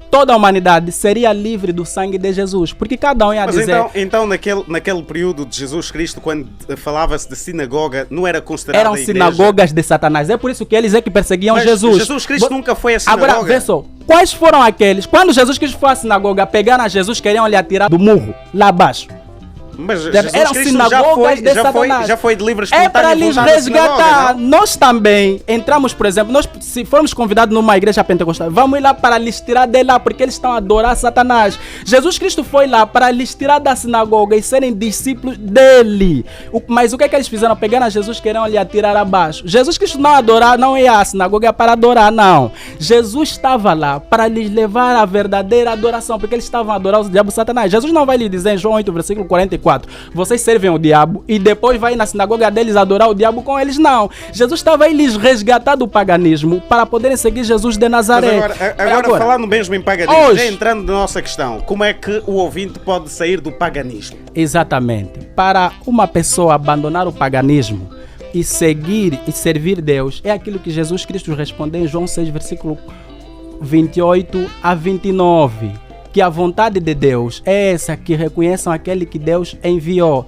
toda a humanidade seria livre do sangue de Jesus, porque cada um ia dizer... Então naquele período de Jesus Cristo, quando falava-se de sinagoga, não era considerada eram sinagogas de Satanás, é por isso que eles é que perseguiam Jesus. Jesus Cristo nunca foi a sinagoga. Agora, vê só, quais foram aqueles? Quando Jesus Cristo foi à sinagoga, pegaram a Jesus, queriam lhe atirar do murro, lá abaixo. Mas Jesus eram Cristo sinagogas de Satanás. já foi de livre espontâneo. É para lhes resgatar. Não? Nós também entramos, por exemplo, se formos convidados numa igreja pentecostal, vamos ir lá para lhes tirar de lá, porque eles estão a adorar Satanás. Jesus Cristo foi lá para lhes tirar da sinagoga e serem discípulos dele. Mas o que é que eles fizeram? Pegaram a Jesus, queriam lhe atirar abaixo. Jesus Cristo não ia à sinagoga para adorar, não. Jesus estava lá para lhes levar a verdadeira adoração, porque eles estavam a adorar o diabo Satanás. Jesus não vai lhe dizer em João 8, versículo 44, vocês servem o diabo e depois vai na sinagoga deles adorar o diabo com eles, não. Jesus estava aí lhes resgatar do paganismo para poderem seguir Jesus de Nazaré. Agora falando mesmo em paganismo, já entrando na nossa questão, como é que o ouvinte pode sair do paganismo? Exatamente. Para uma pessoa abandonar o paganismo e seguir e servir Deus, é aquilo que Jesus Cristo respondeu em João 6, versículo 28 a 29. Que a vontade de Deus é essa, que reconheçam aquele que Deus enviou.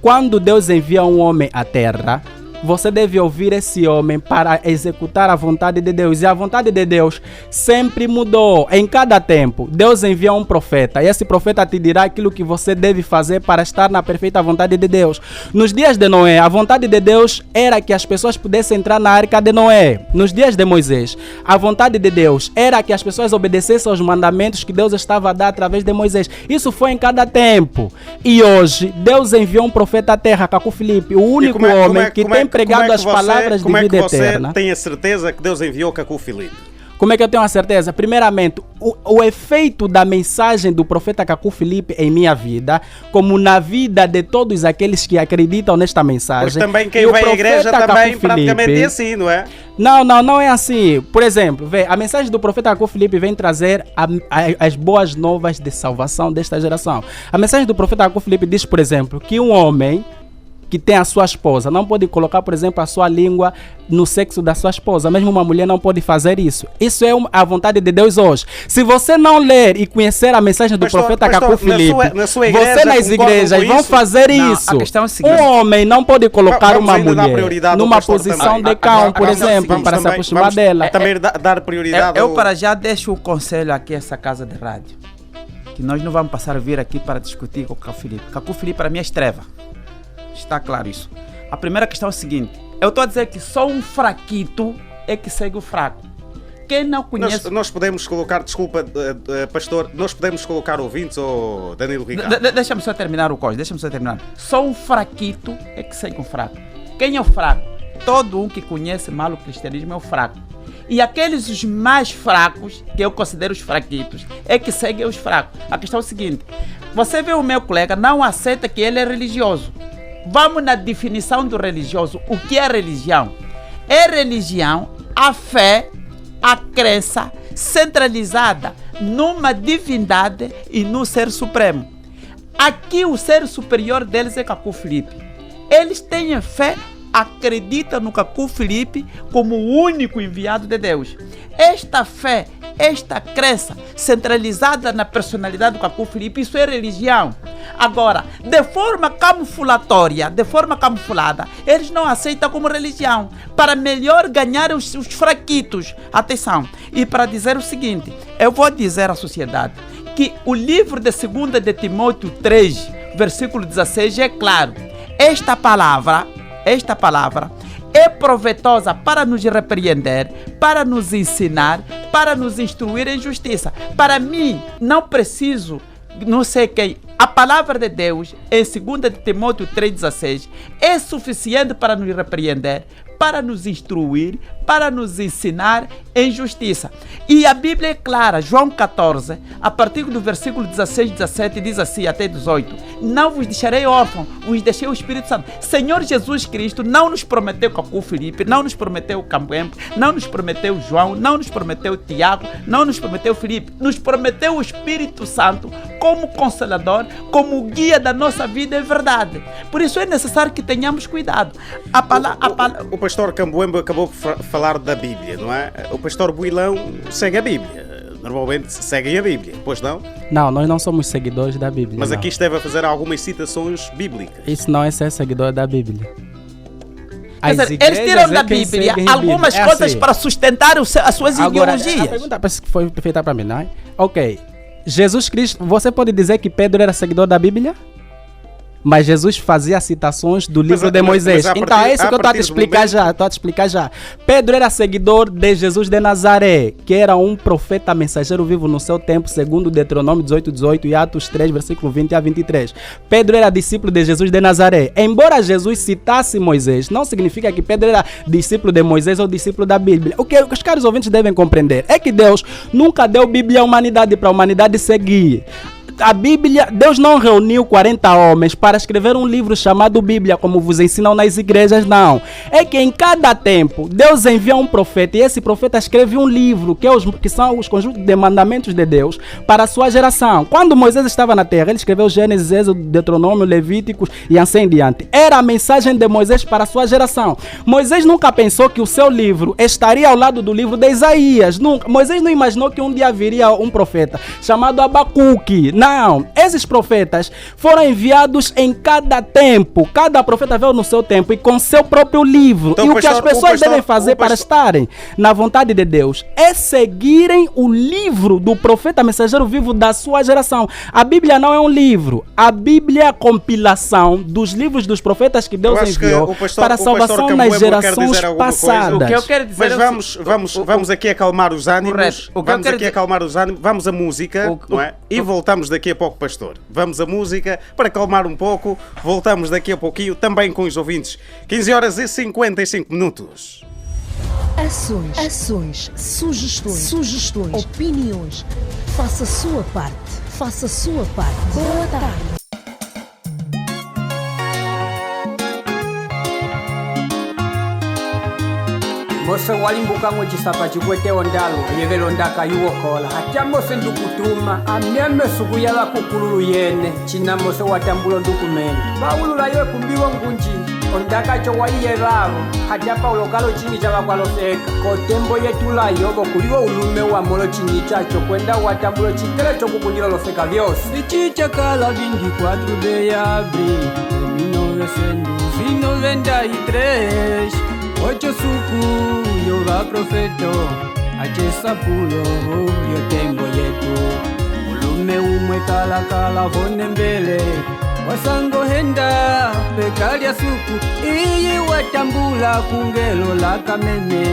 Quando Deus envia um homem à terra, você deve ouvir esse homem para executar a vontade de Deus. E a vontade de Deus sempre mudou. Em cada tempo, Deus envia um profeta. E esse profeta te dirá aquilo que você deve fazer para estar na perfeita vontade de Deus. Nos dias de Noé, a vontade de Deus era que as pessoas pudessem entrar na arca de Noé. Nos dias de Moisés, a vontade de Deus era que as pessoas obedecessem aos mandamentos que Deus estava a dar através de Moisés. Isso foi em cada tempo. E hoje, Deus enviou um profeta à terra, Cacu Filipe, o único homem que tem pregado as palavras de vida eterna. Como é que você tem a certeza que Deus enviou Cacu Filipe? Como é que eu tenho a certeza? Primeiramente, o efeito da mensagem do profeta Cacu Filipe em minha vida, como na vida de todos aqueles que acreditam nesta mensagem. Mas também quem vai à igreja também praticamente é assim, não é? Não é assim. Por exemplo, a mensagem do profeta Cacu Filipe vem trazer as boas novas de salvação desta geração. A mensagem do profeta Cacu Filipe diz, por exemplo, que um homem que tem a sua esposa não pode colocar, por exemplo, a sua língua no sexo da sua esposa. Mesmo uma mulher não pode fazer isso. Isso é a vontade de Deus hoje. Se você não ler e conhecer a mensagem do profeta Cacu Filipe, você nas igrejas vão fazer isso. A questão é a seguinte: um homem não pode colocar uma mulher numa posição de cão, por exemplo, para se aproximar dela. Também dar prioridade. Eu para já deixo o conselho aqui, essa casa de rádio, que nós não vamos passar a vir aqui para discutir com o Cacu Filipe. Cacu Filipe para mim é estreva. Está claro isso. A primeira questão é a seguinte: eu estou a dizer que só um fraquito é que segue o fraco. Quem não conhece... Nós podemos colocar, desculpa, pastor, nós podemos colocar ouvintes ou Danilo Ricardo? Deixa-me só terminar o coisa, Só um fraquito é que segue o fraco. Quem é o fraco? Todo um que conhece mal o cristianismo é o fraco. E aqueles os mais fracos, que eu considero os fraquitos, é que seguem os fracos. A questão é a seguinte: você vê o meu colega, não aceita que ele é religioso. Vamos na definição do religioso. O que é religião? É religião a fé, a crença centralizada numa divindade e no ser supremo. Aqui o ser superior deles é Cacu Filipe. Eles têm fé, acreditam no Cacu Filipe como o único enviado de Deus. Esta fé esta crença centralizada na personalidade do Cacu Filipe, isso é religião. Agora, de forma camuflatória, de forma camuflada, eles não aceitam como religião, para melhor ganhar os fraquitos. Atenção, e para dizer o seguinte, eu vou dizer à sociedade que o livro de 2 de Timóteo 3, versículo 16 é claro. Esta palavra é proveitosa para nos repreender, para nos ensinar, para nos instruir em justiça. Para mim, não preciso, não sei quem, a palavra de Deus, em 2 de Timóteo 3,16, é suficiente para nos repreender, para nos instruir, para nos ensinar em justiça. E a Bíblia é clara, João 14, a partir do versículo 16, 17, diz assim até 18: não vos deixarei órfãos, vos deixei o Espírito Santo. Senhor Jesus Cristo não nos prometeu Cacu Filipe, não nos prometeu Cambembe, não nos prometeu João, não nos prometeu Tiago, não nos prometeu Filipe, nos prometeu o Espírito Santo como consolador, como guia da nossa vida, é verdade. Por isso é necessário que tenhamos cuidado. O pastor Cambembe acabou de falar da Bíblia, não é? O pastor Builão segue a Bíblia. Normalmente seguem a Bíblia, pois não? Não, nós não somos seguidores da Bíblia. Mas não. Aqui esteve a fazer algumas citações bíblicas. Isso não é ser seguidor da Bíblia. Quer dizer, eles tiram da Bíblia algumas coisas assim, para sustentar as suas ideologias. A pergunta parece que foi feita para mim, não é? Ok. Jesus Cristo, você pode dizer que Pedro era seguidor da Bíblia? Mas Jesus fazia citações do livro de Moisés. Então é isso que eu estou a te explicar já. Pedro era seguidor de Jesus de Nazaré, que era um profeta mensageiro vivo no seu tempo, segundo Deuteronômio 18 e Atos 3, versículo 20 a 23. Pedro era discípulo de Jesus de Nazaré. Embora Jesus citasse Moisés, não significa que Pedro era discípulo de Moisés ou discípulo da Bíblia. O que os caros ouvintes devem compreender é que Deus nunca deu Bíblia à humanidade para a humanidade seguir. A Bíblia, Deus não reuniu 40 homens para escrever um livro chamado Bíblia, como vos ensinam nas igrejas, não. É que em cada tempo, Deus envia um profeta e esse profeta escreve um livro, que são os conjuntos de mandamentos de Deus para a sua geração. Quando Moisés estava na terra, ele escreveu Gênesis, Êxodo, Deuteronômio, Levíticos e assim em diante. Era a mensagem de Moisés para a sua geração. Moisés nunca pensou que o seu livro estaria ao lado do livro de Isaías. Nunca. Moisés não imaginou que um dia viria um profeta chamado Abacuque. Não, esses profetas foram enviados em cada tempo. Cada profeta veio no seu tempo e com seu próprio livro. Então, e o que as pessoas devem fazer para estarem na vontade de Deus é seguirem o livro do profeta mensageiro vivo da sua geração. A Bíblia não é um livro. A Bíblia é a compilação dos livros dos profetas que Deus enviou para a salvação nas gerações passadas. O que eu quero dizer, mas vamos aqui acalmar os ânimos. Vamos à música, não é? E voltamos daqui a pouco, pastor. Vamos à música para acalmar um pouco. Voltamos daqui a pouquinho, também com os ouvintes. 15h55. Ações, sugestões, opiniões. Faça a sua parte. Boa tarde. Mose walimbuka ngo chisapa chikwete ondalo yevelo ndaka yuwokola atya Mose ndukutuma amyeme suku yala kukululu yene china Mose watambulo ndukumene bawulula ye kumbiwa ngunji ondaka cho waiyevavo atya Paulo kalo chini chavakwalofeka kotembo yetula yobo kuliwo ulume wa molo chini chacho kwenda watambulo chitele chokukundilo lofeka vyose ichicha kala 24 de abril de 1993 Ocho suku yo va profeto Achesa pulo yo tembo yetu Ulume umwe kala vone mbele Wasango henda pekalia suku Iyi watambula kungelo la kamene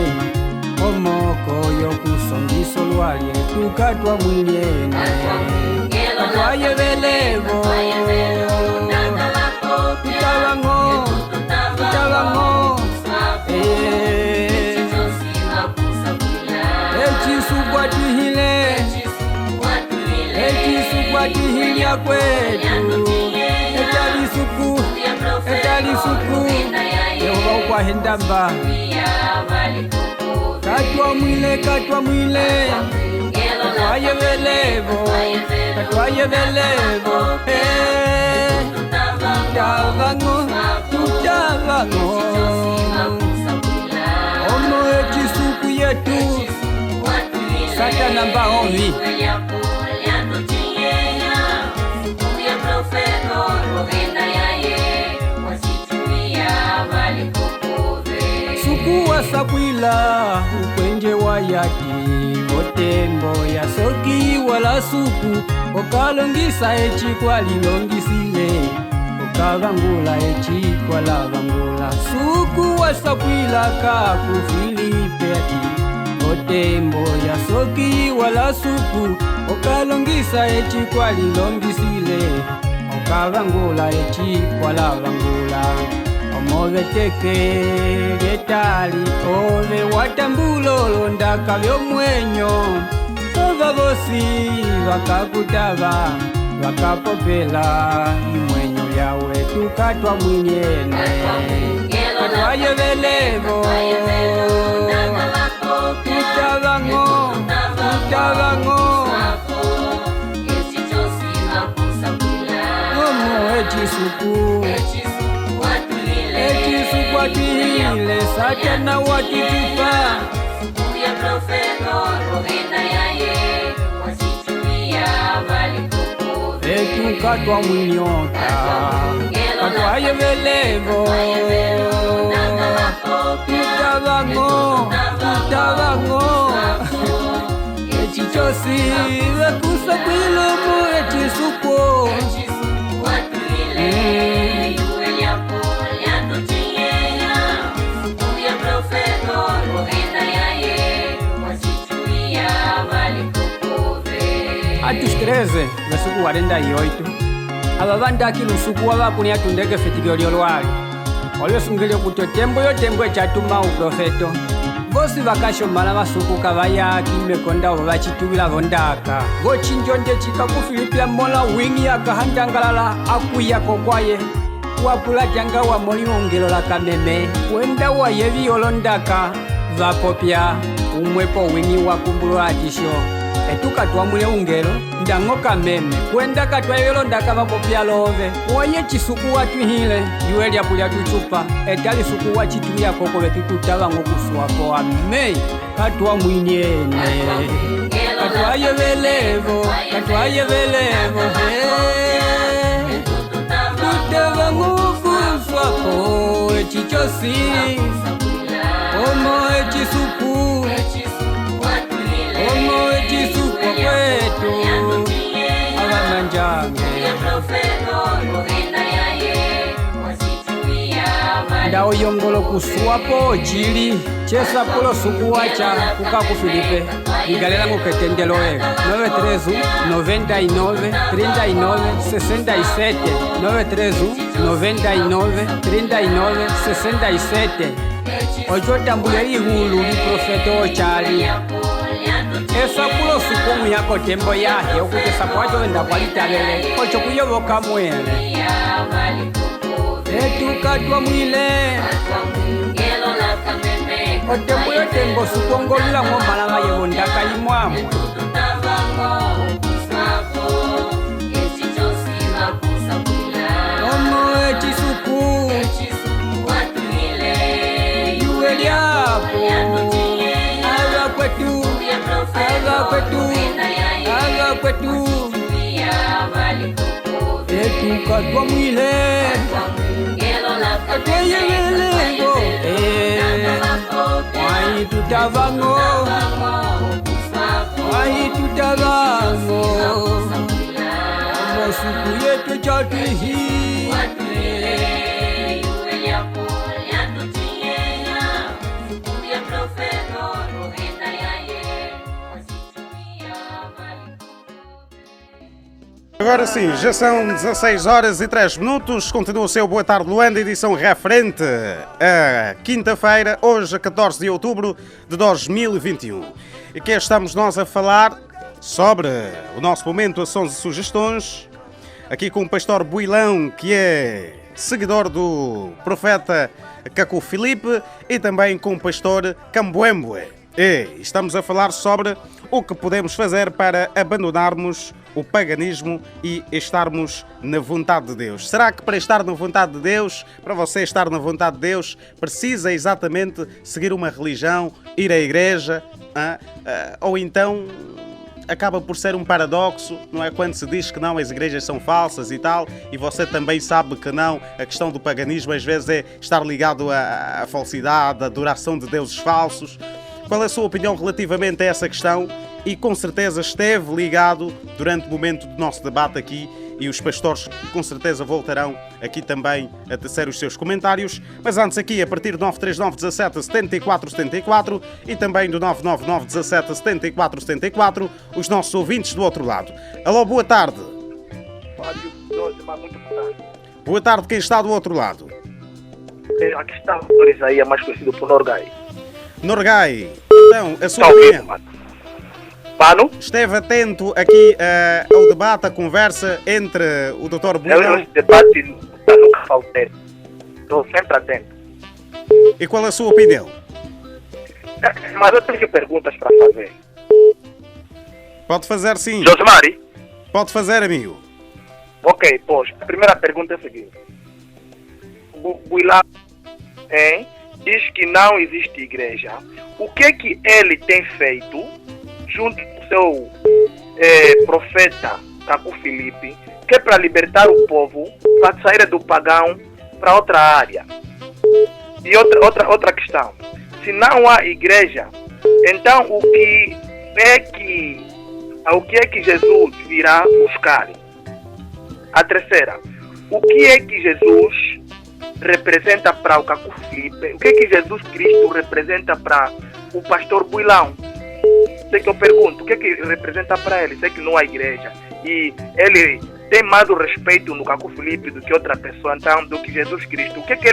Omoko yo kusongiso lwalye Tukatwa mwinyene Katwa yevelevo Tutavango Echisugwatihilia kwetu Etalisuku Yehova ukwahindamba Katwa mwile Katwayevelevo Tutavango Ono echisuku yetu Sata namba ovi suku wasakwila ukwenje wa yati otembo ya soki wala suku okalongisa echikwa lilongisile okavangula echikwa lavangula suku wasakwila kaku Filipe ati otembo ya soki wala suku okalongisa echikwa lilongisile okavangula echikwa lavangula omoveteke getali ove watambulolo ndaka vyomwenyo ovavosi vakakutava vakapopela imwenyo yawe tukatwa mwinyene katwayevelevo tutavango omo echisuku echisukwatwile satana watitupa etukatwa mwinyota katwayevelevo tutavango echichosi vekusakwilomo echisukwo Atos 13, versículo 48. Ava vandaki lusuku wavapuni atundeke fetikio lyolwali olwesungilyo kuti otembo yotembo echatuma uprofeto vosi vakashomala vasukuka vayaki mekonda vo vachituwila vondaka vochinjonde chikakufilipila mola wingi yakahandangalala akuya kokwaye wapula janga wa moli ongelo la kameme wenda wa yevi yolondaka vapopya umwepo wingi wakumbulwa atisho etukatwa mule ungelo ndango kameme kwenda katwa yolondaka vapopya love woye chisuku watwihile yuwe lyapulya tuchupa etali suku wachituya koko vetututava ngokuswapo ame katwa mwinyene katwa yevelevo tutava ngokuswapo echichosi omo echisuku omo echisuku kwetu avamanjange ndawo yongolo kusuwapo chili chesapulo suku wacha kuka ku Filipe igalela ngoketendelo ego 93 99 39 67 93 99 39 67 ocho tambule ihulu li profeto ochali esapulo suku muyako tembo yahe okuti sapu wacho wenda kwalitabele ocho kuyoboka mwele etukatwa mwile otembo yotembo sukongolula ng'omalanga yebondaka imwamwe omo echisuku yuwe lyapo ava kwetu etukatwa mwile atweyevelengo wahitutavango omosuku yetu chatwihi Agora sim, já são 16 horas e 3 minutos. Continua o seu Boa Tarde Luanda, edição referente a quinta-feira, hoje a 14 de outubro de 2021. E aqui estamos nós a falar sobre o nosso momento Ações e Sugestões, aqui com o pastor Builão, que é seguidor do profeta Caco Filipe, e também com o pastor Cambuembue. E estamos a falar sobre o que podemos fazer para abandonarmos o paganismo e estarmos na vontade de Deus. Será que para estar na vontade de Deus, para você estar na vontade de Deus, precisa exatamente seguir uma religião, ir à igreja, ou então acaba por ser um paradoxo, não é? Quando se diz que não, as igrejas são falsas e tal, e você também sabe que não, a questão do paganismo às vezes é estar ligado à falsidade, à adoração de deuses falsos. Qual é a sua opinião relativamente a essa questão? E com certeza esteve ligado durante o momento do nosso debate aqui, e os pastores com certeza voltarão aqui também a tecer os seus comentários. Mas antes aqui, a partir do 939 17 74 74 e também do 999 17 74 74, os nossos ouvintes do outro lado. Alô, boa tarde. Fábio, muito boa tarde. Boa tarde, quem está do outro lado? Aqui está o Isaías, mais conhecido por Norgai. Norgai, então, a sua opinião. Pano? Esteve atento aqui ao debate, à conversa entre o Dr. Builão. Esse debate nunca faltei. Estou sempre atento. E qual é a sua opinião? Mas eu tenho perguntas para fazer. Pode fazer sim. Josemari? Pode fazer, amigo. Ok, pois. A primeira pergunta é a seguinte. Builão diz que não existe igreja. O que é que ele tem feito junto com o seu profeta Caco Filipe, que é para libertar o povo, para sair do pagão para outra área? E outra questão, se não há igreja, então o que é que Jesus virá buscar? A terceira, o que é que Jesus representa para o Caco Filipe? O que é que Jesus Cristo representa para o pastor Builão? Sei que eu pergunto, o que é que representa para ele? Sei que não há igreja. E ele tem mais o respeito no Caco Filipe do que outra pessoa, então, do que Jesus Cristo. O que é que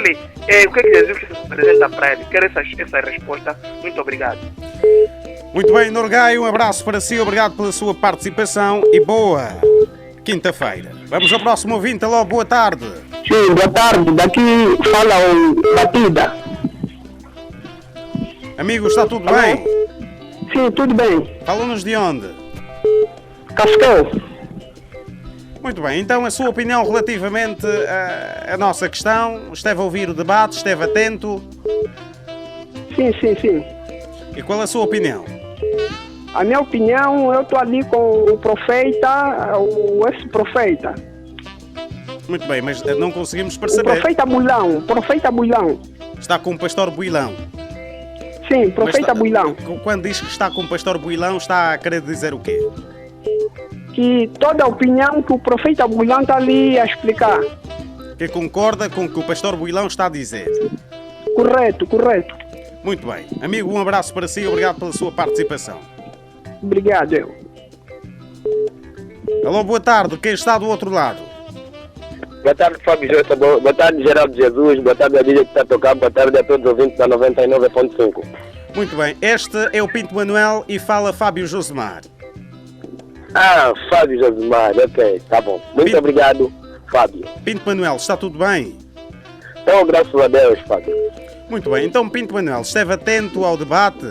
Jesus representa para ele? Quero essa resposta. Muito obrigado. Muito bem, Norgai, um abraço para si, obrigado pela sua participação e boa quinta-feira. Vamos ao próximo ouvinte. Alô, boa tarde. Sim, boa tarde. Daqui fala o Batida. Amigo, está tudo bem? Sim, tudo bem. Fala-nos de onde? Cascão. Muito bem, então a sua opinião relativamente à nossa questão, esteve a ouvir o debate, esteve atento? Sim. E qual é a sua opinião? A minha opinião, eu estou ali com o profeta, o ex-profeta. Muito bem, mas não conseguimos O perceber. profeta Builão. Está com o pastor Builão. Sim, profeta Builão. Quando diz que está com o pastor Builão, está a querer dizer o quê? Que toda a opinião que o profeta Builão está ali a explicar. Que concorda com o que o pastor Builão está a dizer. Correto. Muito bem. Amigo, um abraço para si e obrigado pela sua participação. Obrigado. Alô, boa tarde. Quem está do outro lado? Boa tarde, Fábio Jota. Boa tarde, Geraldo Jesus. Boa tarde, a Lídia que está a tocar. Boa tarde a todos os ouvintes da 99.5. Muito bem. Este é o Pinto Manuel e fala Fábio Josemar. Fábio Josemar. Ok, tá bom. Muito obrigado, Fábio. Pinto Manuel, está tudo bem? Então, graças a Deus, Fábio. Muito bem. Então, Pinto Manuel, esteve atento ao debate?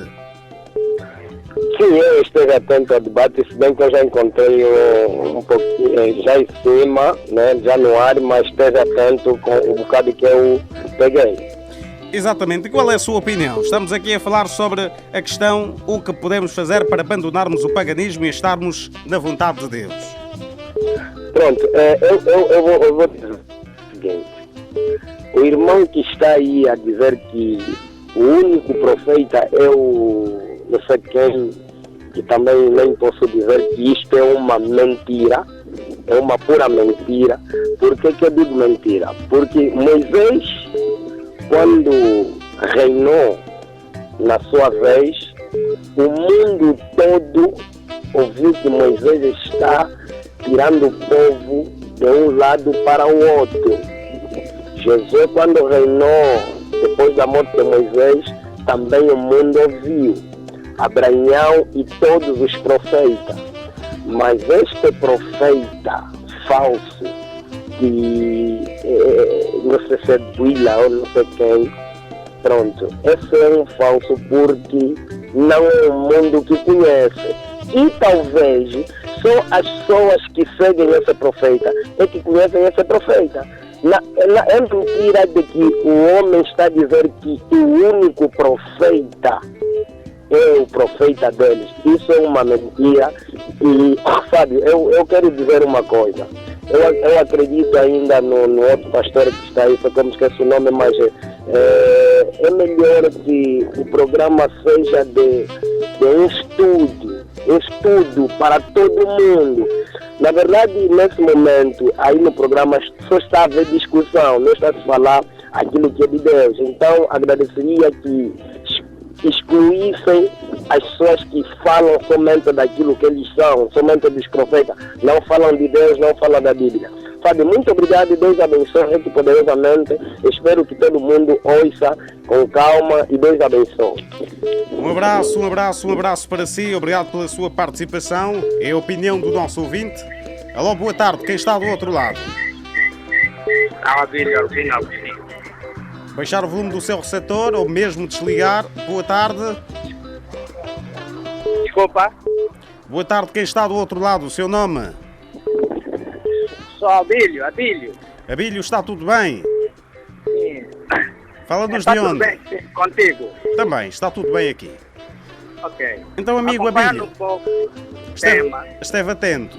Sim, eu esteve atento ao debate, se bem que eu já encontrei um pouquinho, já em cima, né, já no ar, mas esteve atento com o bocado que eu peguei. Exatamente. E qual é a sua opinião? Estamos aqui a falar sobre a questão, o que podemos fazer para abandonarmos o paganismo e estarmos na vontade de Deus. Pronto, eu vou dizer o seguinte. O irmão que está aí a dizer que o único profeta é o não sei quem, que também nem posso dizer que isto é uma mentira, é uma pura mentira. Por que eu digo mentira? Porque Moisés, quando reinou na sua vez, o mundo todo ouviu que Moisés está tirando o povo de um lado para o outro. Jesus, quando reinou depois da morte de Moisés, também o mundo ouviu. Abraão e todos os profetas. Mas este profeta falso, que não sei se é Buila ou não sei quem, pronto, esse é um falso porque não é o mundo que conhece, E talvez só as pessoas que seguem esse profeta é que conhecem esse profeta. É mentira de que o homem está a dizer que o único profeta é o profeta deles. Isso é uma mentira. E, sabe, eu quero dizer uma coisa. Eu acredito ainda no outro pastor que está aí, só que eu me esqueço o nome, mas é melhor que o programa seja de um estudo para todo mundo. Na verdade, nesse momento, aí no programa só está a haver discussão, não está a se falar aquilo que é de Deus. Então, agradeceria que excluíssem as pessoas que falam somente daquilo que eles são, somente dos profetas, não falam de Deus, não falam da Bíblia. Fábio, muito obrigado e Deus abençoe poderosamente. Espero que todo mundo ouça com calma e Deus abençoe. Um abraço para si. Obrigado pela sua participação. É a opinião do nosso ouvinte. Alô, boa tarde. Quem está do outro lado? Baixar o volume do seu receptor ou mesmo desligar. Boa tarde. Desculpa. Boa tarde. Quem está do outro lado? O seu nome? Sou Abílio. Abílio, está tudo bem? Sim. Fala-nos de onde? Tudo bem contigo? Também, está tudo bem aqui. Ok. Então, amigo Abílio, um pouco tema. Esteve atento.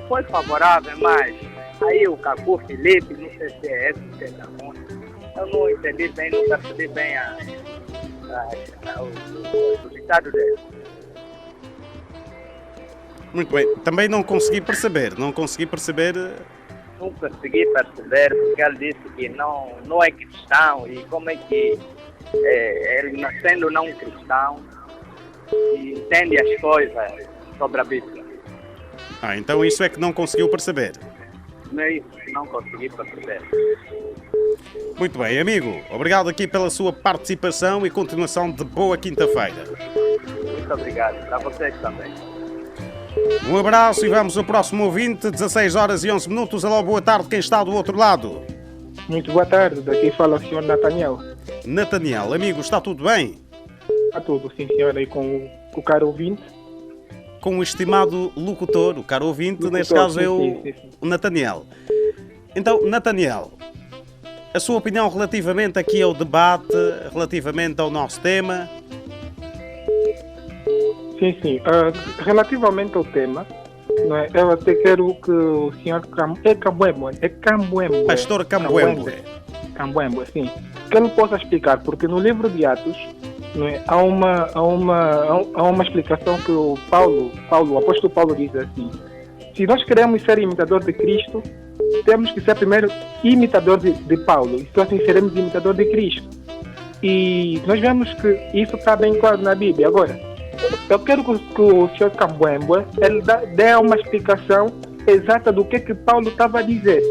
Foi favorável, mas aí o Cacu Felipe, não sei se é esse que está bom. Eu não entendi bem, não percebi bem o ditado dele. Muito bem, também não consegui perceber. Não consegui perceber porque ele disse que não é cristão e como é que ele nascendo não cristão e entende as coisas sobre a Bíblia. Então isso é que não conseguiu perceber. Não é isso que não consegui perceber. Muito bem, amigo. Obrigado aqui pela sua participação e continuação de boa quinta-feira. Muito obrigado. Para vocês também. Um abraço e vamos ao próximo ouvinte, 16 horas e 11 minutos. Alô, boa tarde, quem está do outro lado? Muito boa tarde, daqui fala o senhor Nathaniel. Nathaniel, amigo, está tudo bem? Está tudo, sim senhor, aí com o caro ouvinte. Com o estimado locutor, o caro ouvinte, neste caso é o Nathaniel. Então, Nathaniel, a sua opinião relativamente aqui ao debate, relativamente ao nosso tema? Sim. Relativamente ao tema, não é? Eu até quero que o senhor Cambuembo. Pastor Cambuembo. Cambuembo, sim. Que ele possa explicar, porque no livro de Atos, não é? há uma explicação que o apóstolo Paulo diz assim: se nós queremos ser imitador de Cristo, temos que ser primeiro imitador de Paulo, e só assim seremos imitador de Cristo. E nós vemos que isso está bem claro na Bíblia. Agora, eu quero que o senhor Cambuembo ele dê uma explicação exata do que Paulo estava a dizer.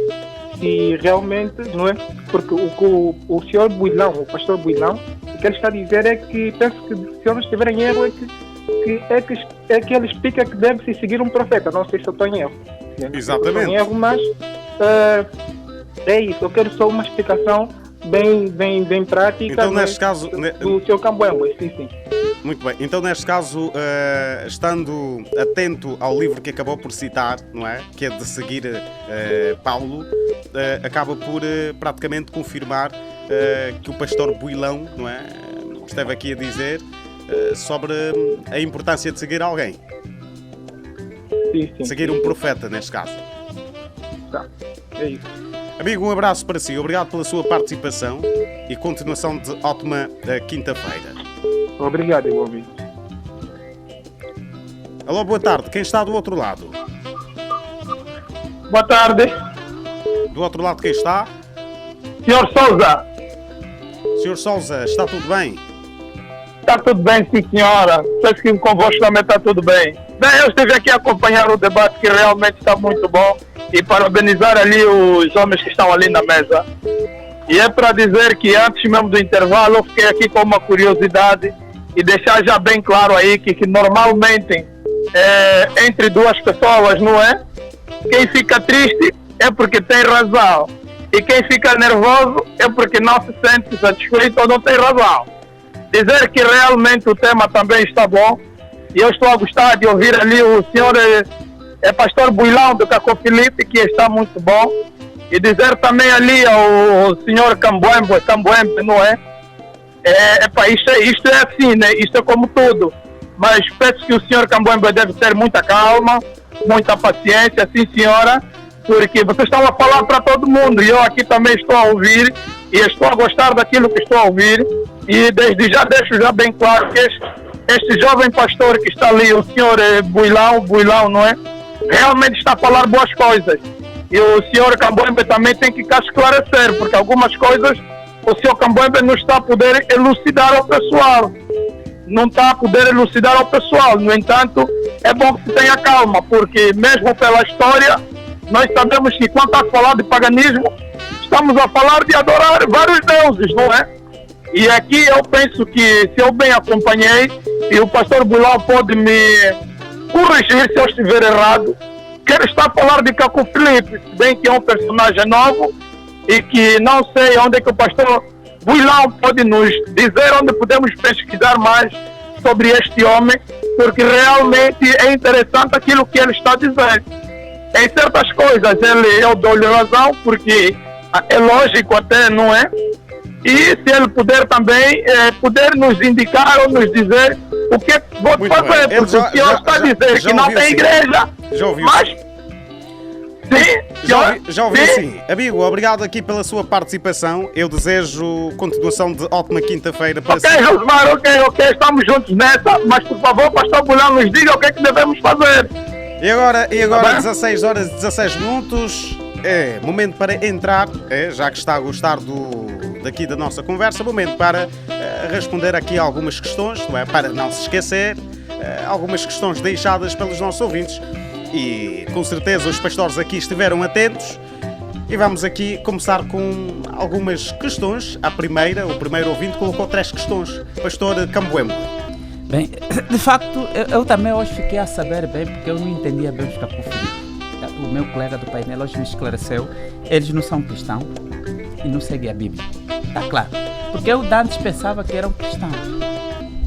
Se realmente, não é? Porque o senhor Builão, o pastor Builão, o que ele está a dizer é que, penso que se eu não estiver em erro, é que ele explica que deve-se seguir um profeta. Não sei se eu estou em erro. Exatamente. Estou em erro, mas é isso. Eu quero só uma explicação bem prática. Então, neste caso, do seu Cambuembo, sim. Muito bem, então neste caso, estando atento ao livro que acabou por citar, não é? Que é de seguir Paulo, acaba por praticamente confirmar que o pastor Builão, não é? Esteve aqui a dizer sobre a importância de seguir alguém. Sim. Seguir um profeta, neste caso. Tá, é isso. Amigo, um abraço para si, obrigado pela sua participação e continuação de ótima quinta-feira. Obrigado, igualmente. Alô, boa tarde. Quem está do outro lado? Boa tarde. Do outro lado quem está? Senhor Souza. Senhor Souza, está tudo bem? Está tudo bem, sim, senhora. Sei que convosco também está tudo bem. Bem, eu estive aqui a acompanhar o debate que realmente está muito bom e parabenizar ali os homens que estão ali na mesa. E é para dizer que antes mesmo do intervalo eu fiquei aqui com uma curiosidade e deixar já bem claro aí que normalmente entre duas pessoas, não é? Quem fica triste é porque tem razão e quem fica nervoso é porque não se sente satisfeito ou não tem razão. Dizer que realmente o tema também está bom E eu estou a gostar de ouvir ali o senhor pastor Builão do Cacó Filipe, que está muito bom. E dizer também ali ao senhor Cambuembe, não é? Isto é assim, né? Isto é como tudo. Mas penso que o senhor Cambuembe deve ter muita calma, muita paciência, sim senhora, porque vocês estão a falar para todo mundo e eu aqui também estou a ouvir e estou a gostar daquilo que estou a ouvir e desde já deixo já bem claro que este jovem pastor que está ali, o senhor Builão, não é? Realmente está a falar boas coisas. E o senhor Cambuembe também tem que cá esclarecer, porque algumas coisas o senhor Cambuembe não está a poder elucidar ao pessoal. Não está a poder elucidar ao pessoal. No entanto, é bom que se tenha calma, porque mesmo pela história, nós sabemos que quando está a falar de paganismo, estamos a falar de adorar vários deuses, não é? E aqui eu penso que, se eu bem acompanhei, e o pastor Builão pode me corrigir se eu estiver errado, que ele está a falar de Cacó Filipe, se bem que é um personagem novo, e que não sei onde é que o pastor Builão pode nos dizer onde podemos pesquisar mais sobre este homem, porque realmente é interessante aquilo que ele está a dizer. Em certas coisas eu dou-lhe razão, porque é lógico até, não é? E se ele puder também, poder nos indicar ou nos dizer o que pode fazer, porque o senhor está a dizer que não tem igreja, mas... Já ouvi sim. Amigo, obrigado aqui pela sua participação. Eu desejo continuação de ótima quinta-feira para si. Ok, Josmar, ok, estamos juntos nessa, mas por favor, pastor Builão, nos diga o que é que devemos fazer. E agora 16 horas e 16 minutos, é momento para entrar, já que está a gostar daqui da nossa conversa, momento para responder aqui algumas questões, não é? Para não se esquecer, algumas questões deixadas pelos nossos ouvintes. E com certeza os pastores aqui estiveram atentos e vamos aqui começar com algumas questões. O primeiro ouvinte colocou 3 questões. Pastor Cambuembe. Bem, de facto, eu também hoje fiquei a saber bem, porque eu não entendia bem os Cacó Filipe. O meu colega do painel hoje me esclareceu. Eles não são cristãos e não seguem a Bíblia. Está claro. Porque eu antes pensava que eram cristãos.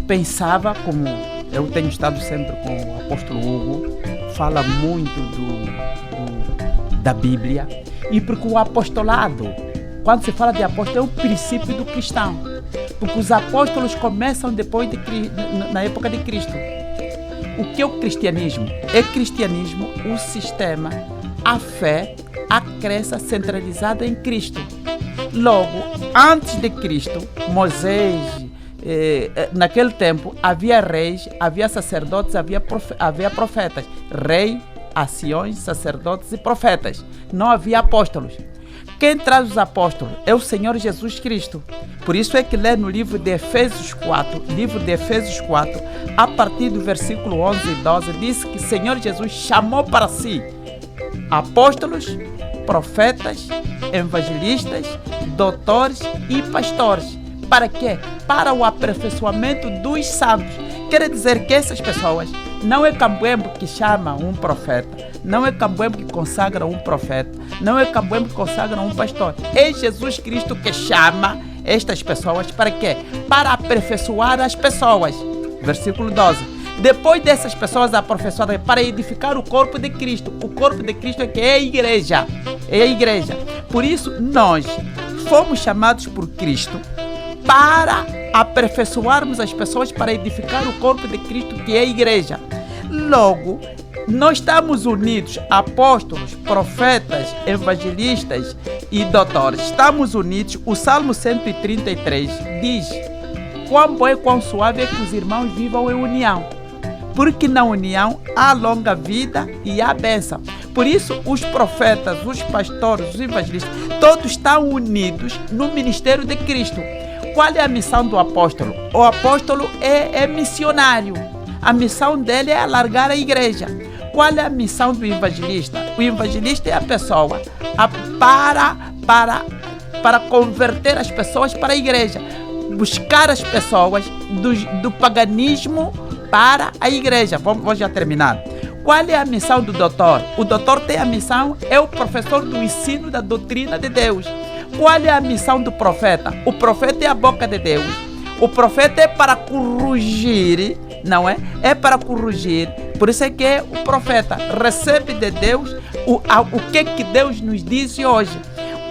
Pensava, como eu tenho estado sempre com o apóstolo Hugo, fala muito da Bíblia, e porque o apostolado, quando se fala de apóstolo, é o princípio do cristão, porque os apóstolos começam depois na época de Cristo. O que é o cristianismo? É cristianismo o sistema, a fé, a crença centralizada em Cristo. Logo, antes de Cristo, Moisés, naquele tempo havia reis, havia sacerdotes, havia profetas. Rei, anciões, sacerdotes e profetas. Não havia apóstolos. Quem traz os apóstolos é o Senhor Jesus Cristo. Por isso é que lê no livro de Efésios 4, a partir do versículo 11 e 12, diz que o Senhor Jesus chamou para si apóstolos, profetas, evangelistas, doutores e pastores. Para quê? Para o aperfeiçoamento dos santos. Quer dizer que essas pessoas, não é Cambuembe que chama um profeta, não é Cambuembe que consagra um profeta, não é Cambuembe que consagra um pastor. É Jesus Cristo que chama estas pessoas para quê? Para aperfeiçoar as pessoas. Versículo 12. Depois dessas pessoas aperfeiçoadas, para edificar o corpo de Cristo. O corpo de Cristo é que é a igreja. É a igreja. Por isso, nós fomos chamados por Cristo para aperfeiçoarmos as pessoas, para edificar o corpo de Cristo, que é a igreja. Logo, nós estamos unidos, apóstolos, profetas, evangelistas e doutores. Estamos unidos. O Salmo 133 diz: quão bom e quão suave é que os irmãos vivam em união, porque na união há longa vida e há bênção. Por isso, os profetas, os pastores, os evangelistas, todos estão unidos no ministério de Cristo. Qual é a missão do apóstolo? O apóstolo é missionário. A missão dele é alargar a igreja. Qual é a missão do evangelista? O evangelista é a pessoa para converter as pessoas para a igreja. Buscar as pessoas do paganismo para a igreja. Vamos já terminar. Qual é a missão do doutor? O doutor tem a missão, é o professor do ensino da doutrina de Deus. Qual é a missão do profeta? O profeta é a boca de Deus. O profeta é para corrigir não é? É para corrigir. Por isso é que o profeta recebe de Deus o que Deus nos disse hoje.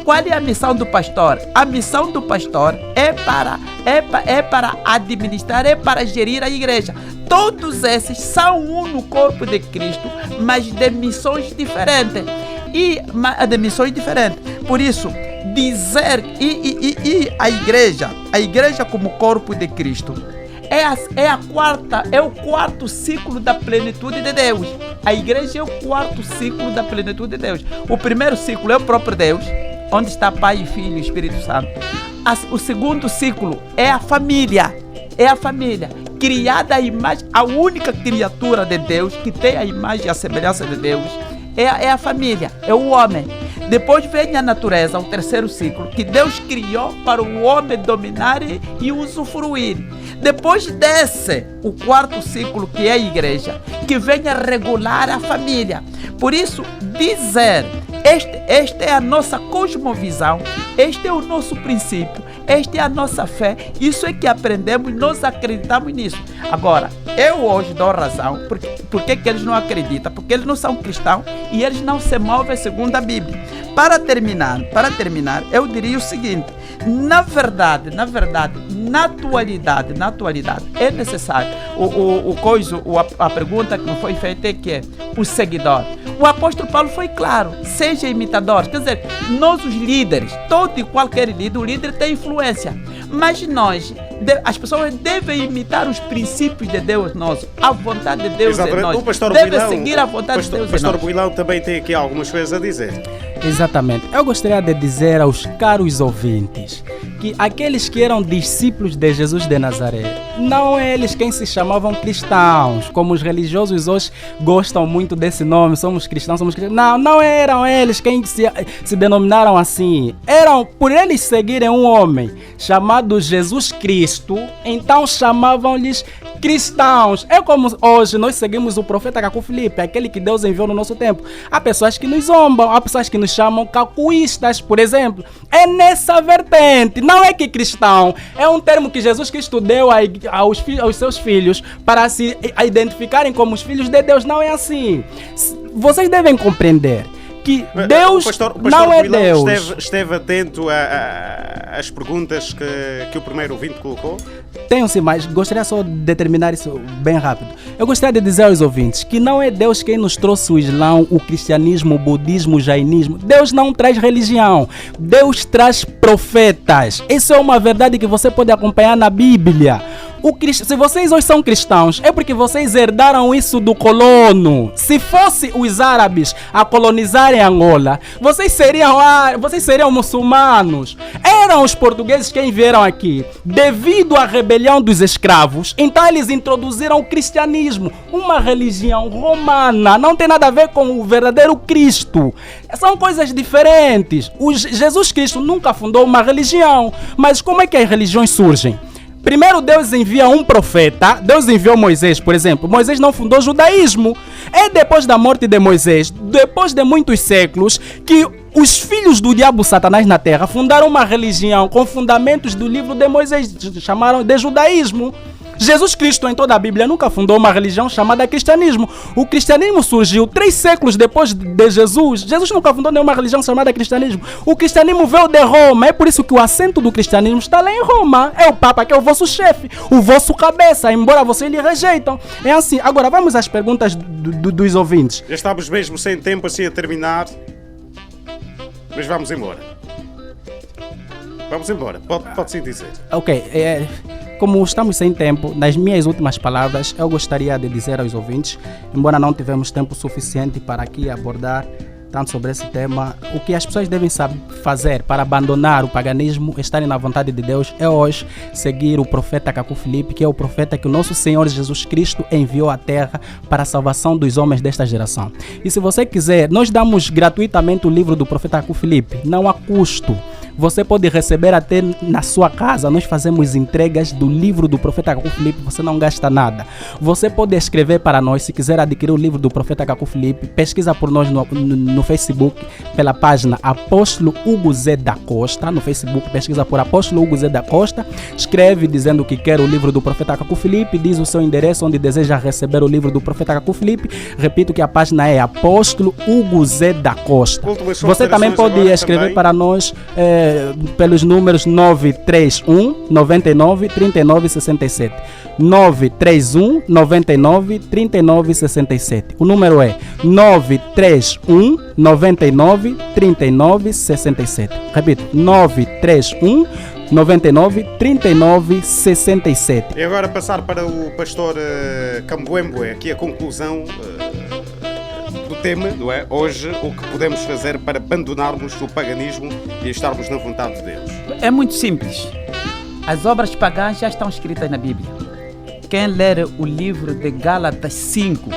Qual é a missão do pastor? A missão do pastor é para administrar, é para gerir a igreja. Todos esses são um no corpo de Cristo, mas de missões diferentes. Por isso, dizer a igreja como corpo de Cristo, é o quarto ciclo da plenitude de Deus. A igreja é o quarto ciclo da plenitude de Deus. O primeiro ciclo é o próprio Deus, onde está Pai, Filho e Espírito Santo. O segundo ciclo é a família. É a família, criada à imagem, a única criatura de Deus que tem a imagem e a semelhança de Deus é a família, é o homem. Depois vem a natureza, o terceiro ciclo, que Deus criou para o homem dominar e usufruir. Depois desce o quarto ciclo, que é a igreja, que vem a regular a família. Por isso, dizer, esta é a nossa cosmovisão, este é o nosso princípio, esta é a nossa fé, isso é que aprendemos, nós acreditamos nisso. Agora, eu hoje dou razão, porque que eles não acreditam? Porque eles não são cristãos e eles não se movem segundo a Bíblia. Para terminar, eu diria o seguinte: na atualidade, é necessário. A pergunta que me foi feita é que o seguidor. O apóstolo Paulo foi claro: seja imitador. Quer dizer, nós os líderes, todo e qualquer líder, o líder tem influência. Mas as pessoas devem imitar os princípios de Deus nosso, a vontade de Deus em nós. Devem seguir a vontade de Deus em nós. O pastor Builão também tem aqui algumas coisas a dizer. Exatamente. Eu gostaria de dizer aos caros ouvintes que aqueles que eram discípulos de Jesus de Nazaré, não eles quem se chamavam cristãos, como os religiosos hoje gostam muito desse nome, somos cristãos. Não eram eles quem se denominaram assim. Eram, por eles seguirem um homem chamado Jesus Cristo, então chamavam-lhes cristãos. É como hoje nós seguimos o profeta Cacu Filipe, aquele que Deus enviou no nosso tempo. Há pessoas que nos zombam, há pessoas que nos chamam cacuístas, por exemplo. É nessa vertente. Não é que cristão é um termo que Jesus Cristo deu aos seus filhos para se identificarem como os filhos de Deus. Não é assim. Vocês devem compreender que Deus não é Deus. Esteve atento às perguntas que o primeiro ouvinte colocou? Tenho sim, mas gostaria só de terminar isso bem rápido. Eu gostaria de dizer aos ouvintes que não é Deus quem nos trouxe o Islão, o cristianismo, o budismo, o jainismo. Deus não traz religião. Deus traz profetas. Isso é uma verdade que você pode acompanhar na Bíblia. Se vocês hoje são cristãos, é porque vocês herdaram isso do colono. Se fosse os árabes a colonizarem Angola, vocês seriam muçulmanos. Eram os portugueses quem vieram aqui. Devido à rebelião dos escravos, então eles introduziram o cristianismo, uma religião romana. Não tem nada a ver com o verdadeiro Cristo. São coisas diferentes. Jesus Cristo nunca fundou uma religião. Mas como é que as religiões surgem? Primeiro Deus envia um profeta. Deus enviou Moisés, por exemplo. Moisés não fundou o judaísmo. É depois da morte de Moisés, depois de muitos séculos, que os filhos do diabo Satanás na terra fundaram uma religião com fundamentos do livro de Moisés, chamaram de judaísmo. Jesus Cristo em toda a Bíblia nunca fundou uma religião chamada cristianismo. O cristianismo surgiu 3 séculos depois de Jesus. Jesus nunca fundou nenhuma religião chamada cristianismo. O cristianismo veio de Roma. É por isso que o assento do cristianismo está lá em Roma. É o Papa que é o vosso chefe, o vosso cabeça, embora vocês lhe rejeitam. É assim. Agora vamos às perguntas dos ouvintes. Já estamos mesmo sem tempo assim a terminar. Mas vamos embora. Vamos embora. Pode sim dizer. Ok. Como estamos sem tempo, nas minhas últimas palavras, eu gostaria de dizer aos ouvintes, embora não tivemos tempo suficiente para aqui abordar tanto sobre esse tema, o que as pessoas devem fazer para abandonar o paganismo, estarem na vontade de Deus, é hoje seguir o profeta Cacu Filipe, que é o profeta que o nosso Senhor Jesus Cristo enviou à terra para a salvação dos homens desta geração. E se você quiser, nós damos gratuitamente o livro do profeta Cacu Filipe, não há custo. Você pode receber até na sua casa. Nós fazemos entregas do livro do profeta Cacu Filipe, você não gasta nada. Você pode escrever para nós, se quiser adquirir o livro do profeta Cacu Filipe, pesquisa por nós no Facebook, pela página Apóstolo Hugo Zé da Costa. No Facebook, pesquisa por Apóstolo Hugo Zé da Costa, escreve dizendo que quer o livro do profeta Cacu Filipe, diz o seu endereço onde deseja receber o livro do profeta Cacu Filipe. Repito que a página é Apóstolo Hugo Zé da Costa. Você também pode escrever para nós pelos números 931 99 39 67. 931 99 39 67. O número é 931 99 39 67. Repito, 931 99 39 67. E agora passar para o pastor Cambuembe, aqui a conclusão do tema, não é? Hoje, o que podemos fazer para abandonarmos o paganismo e estarmos na vontade de Deus? É muito simples. As obras pagãs já estão escritas na Bíblia. Quem ler o livro de Gálatas 5,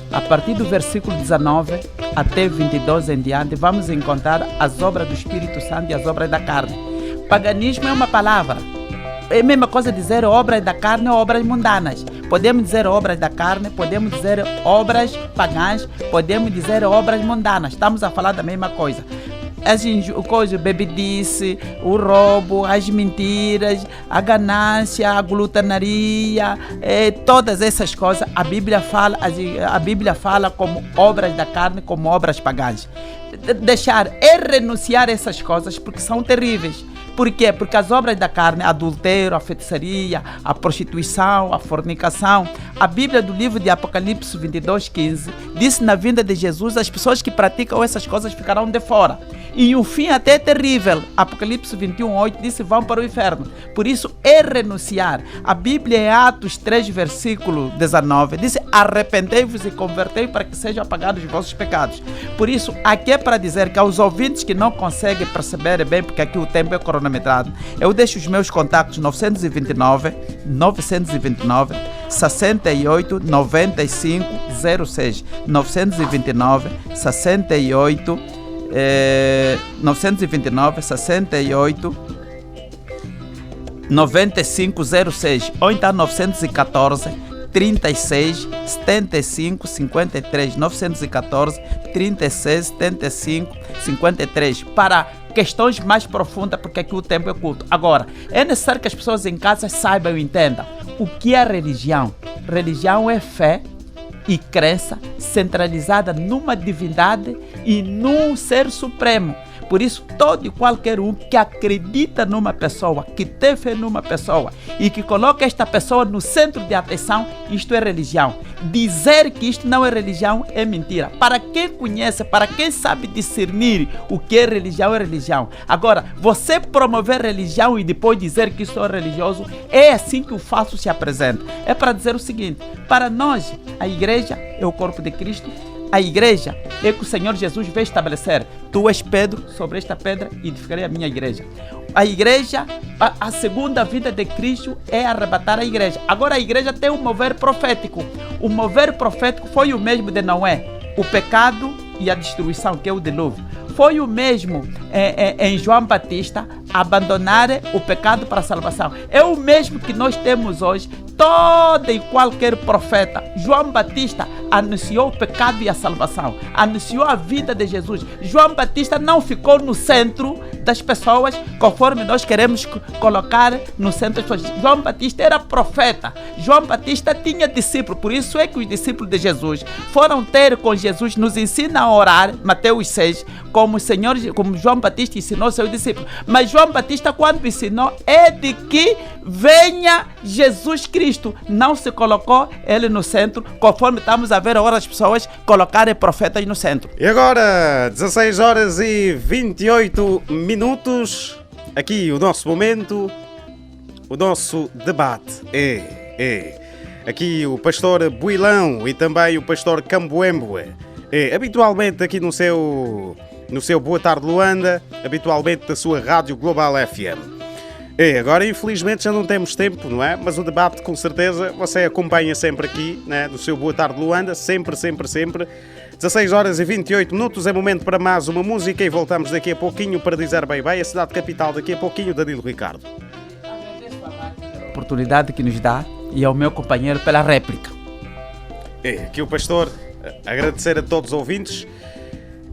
a partir do versículo 19 até 22 em diante, vamos encontrar as obras do Espírito Santo e as obras da carne. Paganismo é uma palavra. É a mesma coisa dizer obras da carne ou obras mundanas. Podemos dizer obras da carne, podemos dizer obras pagãs, podemos dizer obras mundanas. Estamos a falar da mesma coisa. A bebedice, o roubo, as mentiras, a ganância, a glutanaria, todas essas coisas, a Bíblia fala como obras da carne, como obras pagãs. Deixar renunciar essas coisas porque são terríveis. Por quê? Porque as obras da carne, adultério, a feitiçaria, a prostituição, a fornicação. A Bíblia do livro de Apocalipse 22:15 diz na vinda de Jesus, as pessoas que praticam essas coisas ficarão de fora. E o fim até é terrível. Apocalipse 21:8 diz vão para o inferno. Por isso renunciar. A Bíblia em Atos 3, versículo 19 diz arrependei-vos e convertei para que sejam apagados os vossos pecados. Por isso, aqui é para dizer que aos ouvintes que não conseguem perceber bem, porque aqui o tempo é cronometrado, eu deixo os meus contatos 929 68 95 06 929 68 68 9506 ou então 914 36 75 53 914 36 75 53 para questões mais profundas, porque aqui o tempo é curto. Agora, é necessário que as pessoas em casa saibam e entendam o que é religião. Religião é fé e crença centralizada numa divindade e num ser supremo. Por isso, todo e qualquer um que acredita numa pessoa, que tem fé numa pessoa e que coloca esta pessoa no centro de atenção, isto é religião. Dizer que isto não é religião é mentira. Para quem conhece, para quem sabe discernir o que é religião. Agora, você promover religião e depois dizer que isso é religioso, é assim que o falso se apresenta. É para dizer o seguinte, para nós, a igreja é o corpo de Cristo. A igreja é que o Senhor Jesus veio estabelecer. Tu és Pedro, sobre esta pedra edificarei a minha igreja. A igreja, a segunda vinda de Cristo é arrebatar a igreja. Agora a igreja tem um mover profético. O mover profético foi o mesmo de Noé. O pecado e a destruição, que é o dilúvio. Foi o mesmo em João Batista, abandonar o pecado para a salvação. É o mesmo que nós temos hoje. Todo e qualquer profeta, João Batista anunciou o pecado e a salvação, anunciou a vida de Jesus. João Batista não ficou no centro das pessoas conforme nós queremos colocar no centro das pessoas. João Batista era profeta, João Batista tinha discípulos, por isso é que os discípulos de Jesus foram ter com Jesus, nos ensina a orar, Mateus 6, como João Batista ensinou seus discípulos. Mas João Batista, quando ensinou, é de que venha Jesus Cristo, não se colocou ele no centro, conforme estamos a ver agora as pessoas colocarem profetas no centro. E agora, 16 horas e 28 minutos, aqui o nosso momento, o nosso debate aqui o pastor Builão e também o pastor Cambuembe, habitualmente aqui no seu Boa Tarde Luanda, habitualmente da sua Rádio Global FM. Agora infelizmente já não temos tempo, não é? Mas o debate com certeza você acompanha sempre aqui, né? No seu Boa Tarde Luanda, sempre. 16 horas e 28 minutos, é momento para mais uma música e voltamos daqui a pouquinho para dizer bye-bye. A cidade capital daqui a pouquinho, Danilo Ricardo. A oportunidade que nos dá e ao meu companheiro pela réplica. É, aqui o pastor, agradecer a todos os ouvintes.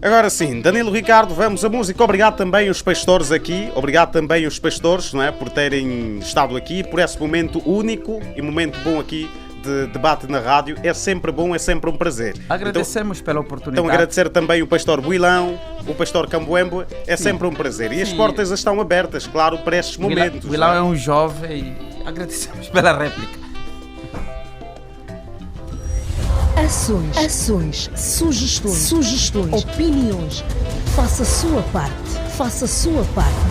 Agora sim, Danilo Ricardo, vamos à música. Obrigado também aos pastores aqui, obrigado também aos pastores, não é, por terem estado aqui, por esse momento único e momento bom aqui de debate na rádio. É sempre bom, é sempre um prazer. Agradecemos pela oportunidade. Então agradecer também o pastor Builão, o pastor Camboembo, é sempre um prazer. E as portas estão abertas, claro, para estes momentos. Builão é um jovem e agradecemos pela réplica. Ações, sugestões, opiniões. Faça a sua parte.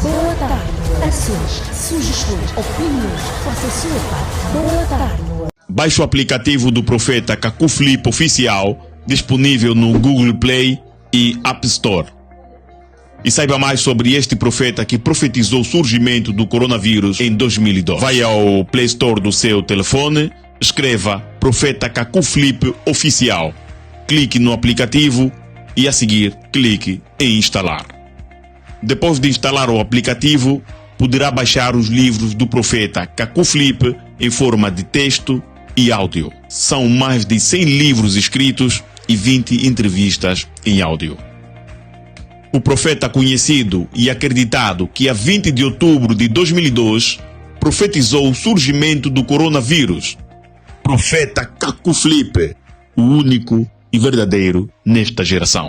Boa tarde. Ações, sugestões, opiniões. Faça a sua parte. Boa tarde. Baixe o aplicativo do Profeta Kaku Flip Oficial, disponível no Google Play e App Store. E saiba mais sobre este profeta que profetizou o surgimento do coronavírus em 2002. Vai ao Play Store do seu telefone, escreva Profeta Kaku Flip Oficial. Clique no aplicativo e a seguir clique em instalar. Depois de instalar o aplicativo, poderá baixar os livros do Profeta Kaku Flip em forma de texto e áudio. São mais de 100 livros escritos e 20 entrevistas em áudio. O profeta conhecido e acreditado que a 20 de outubro de 2002 profetizou o surgimento do coronavírus. Profeta Kaku Flip, o único e verdadeiro nesta geração.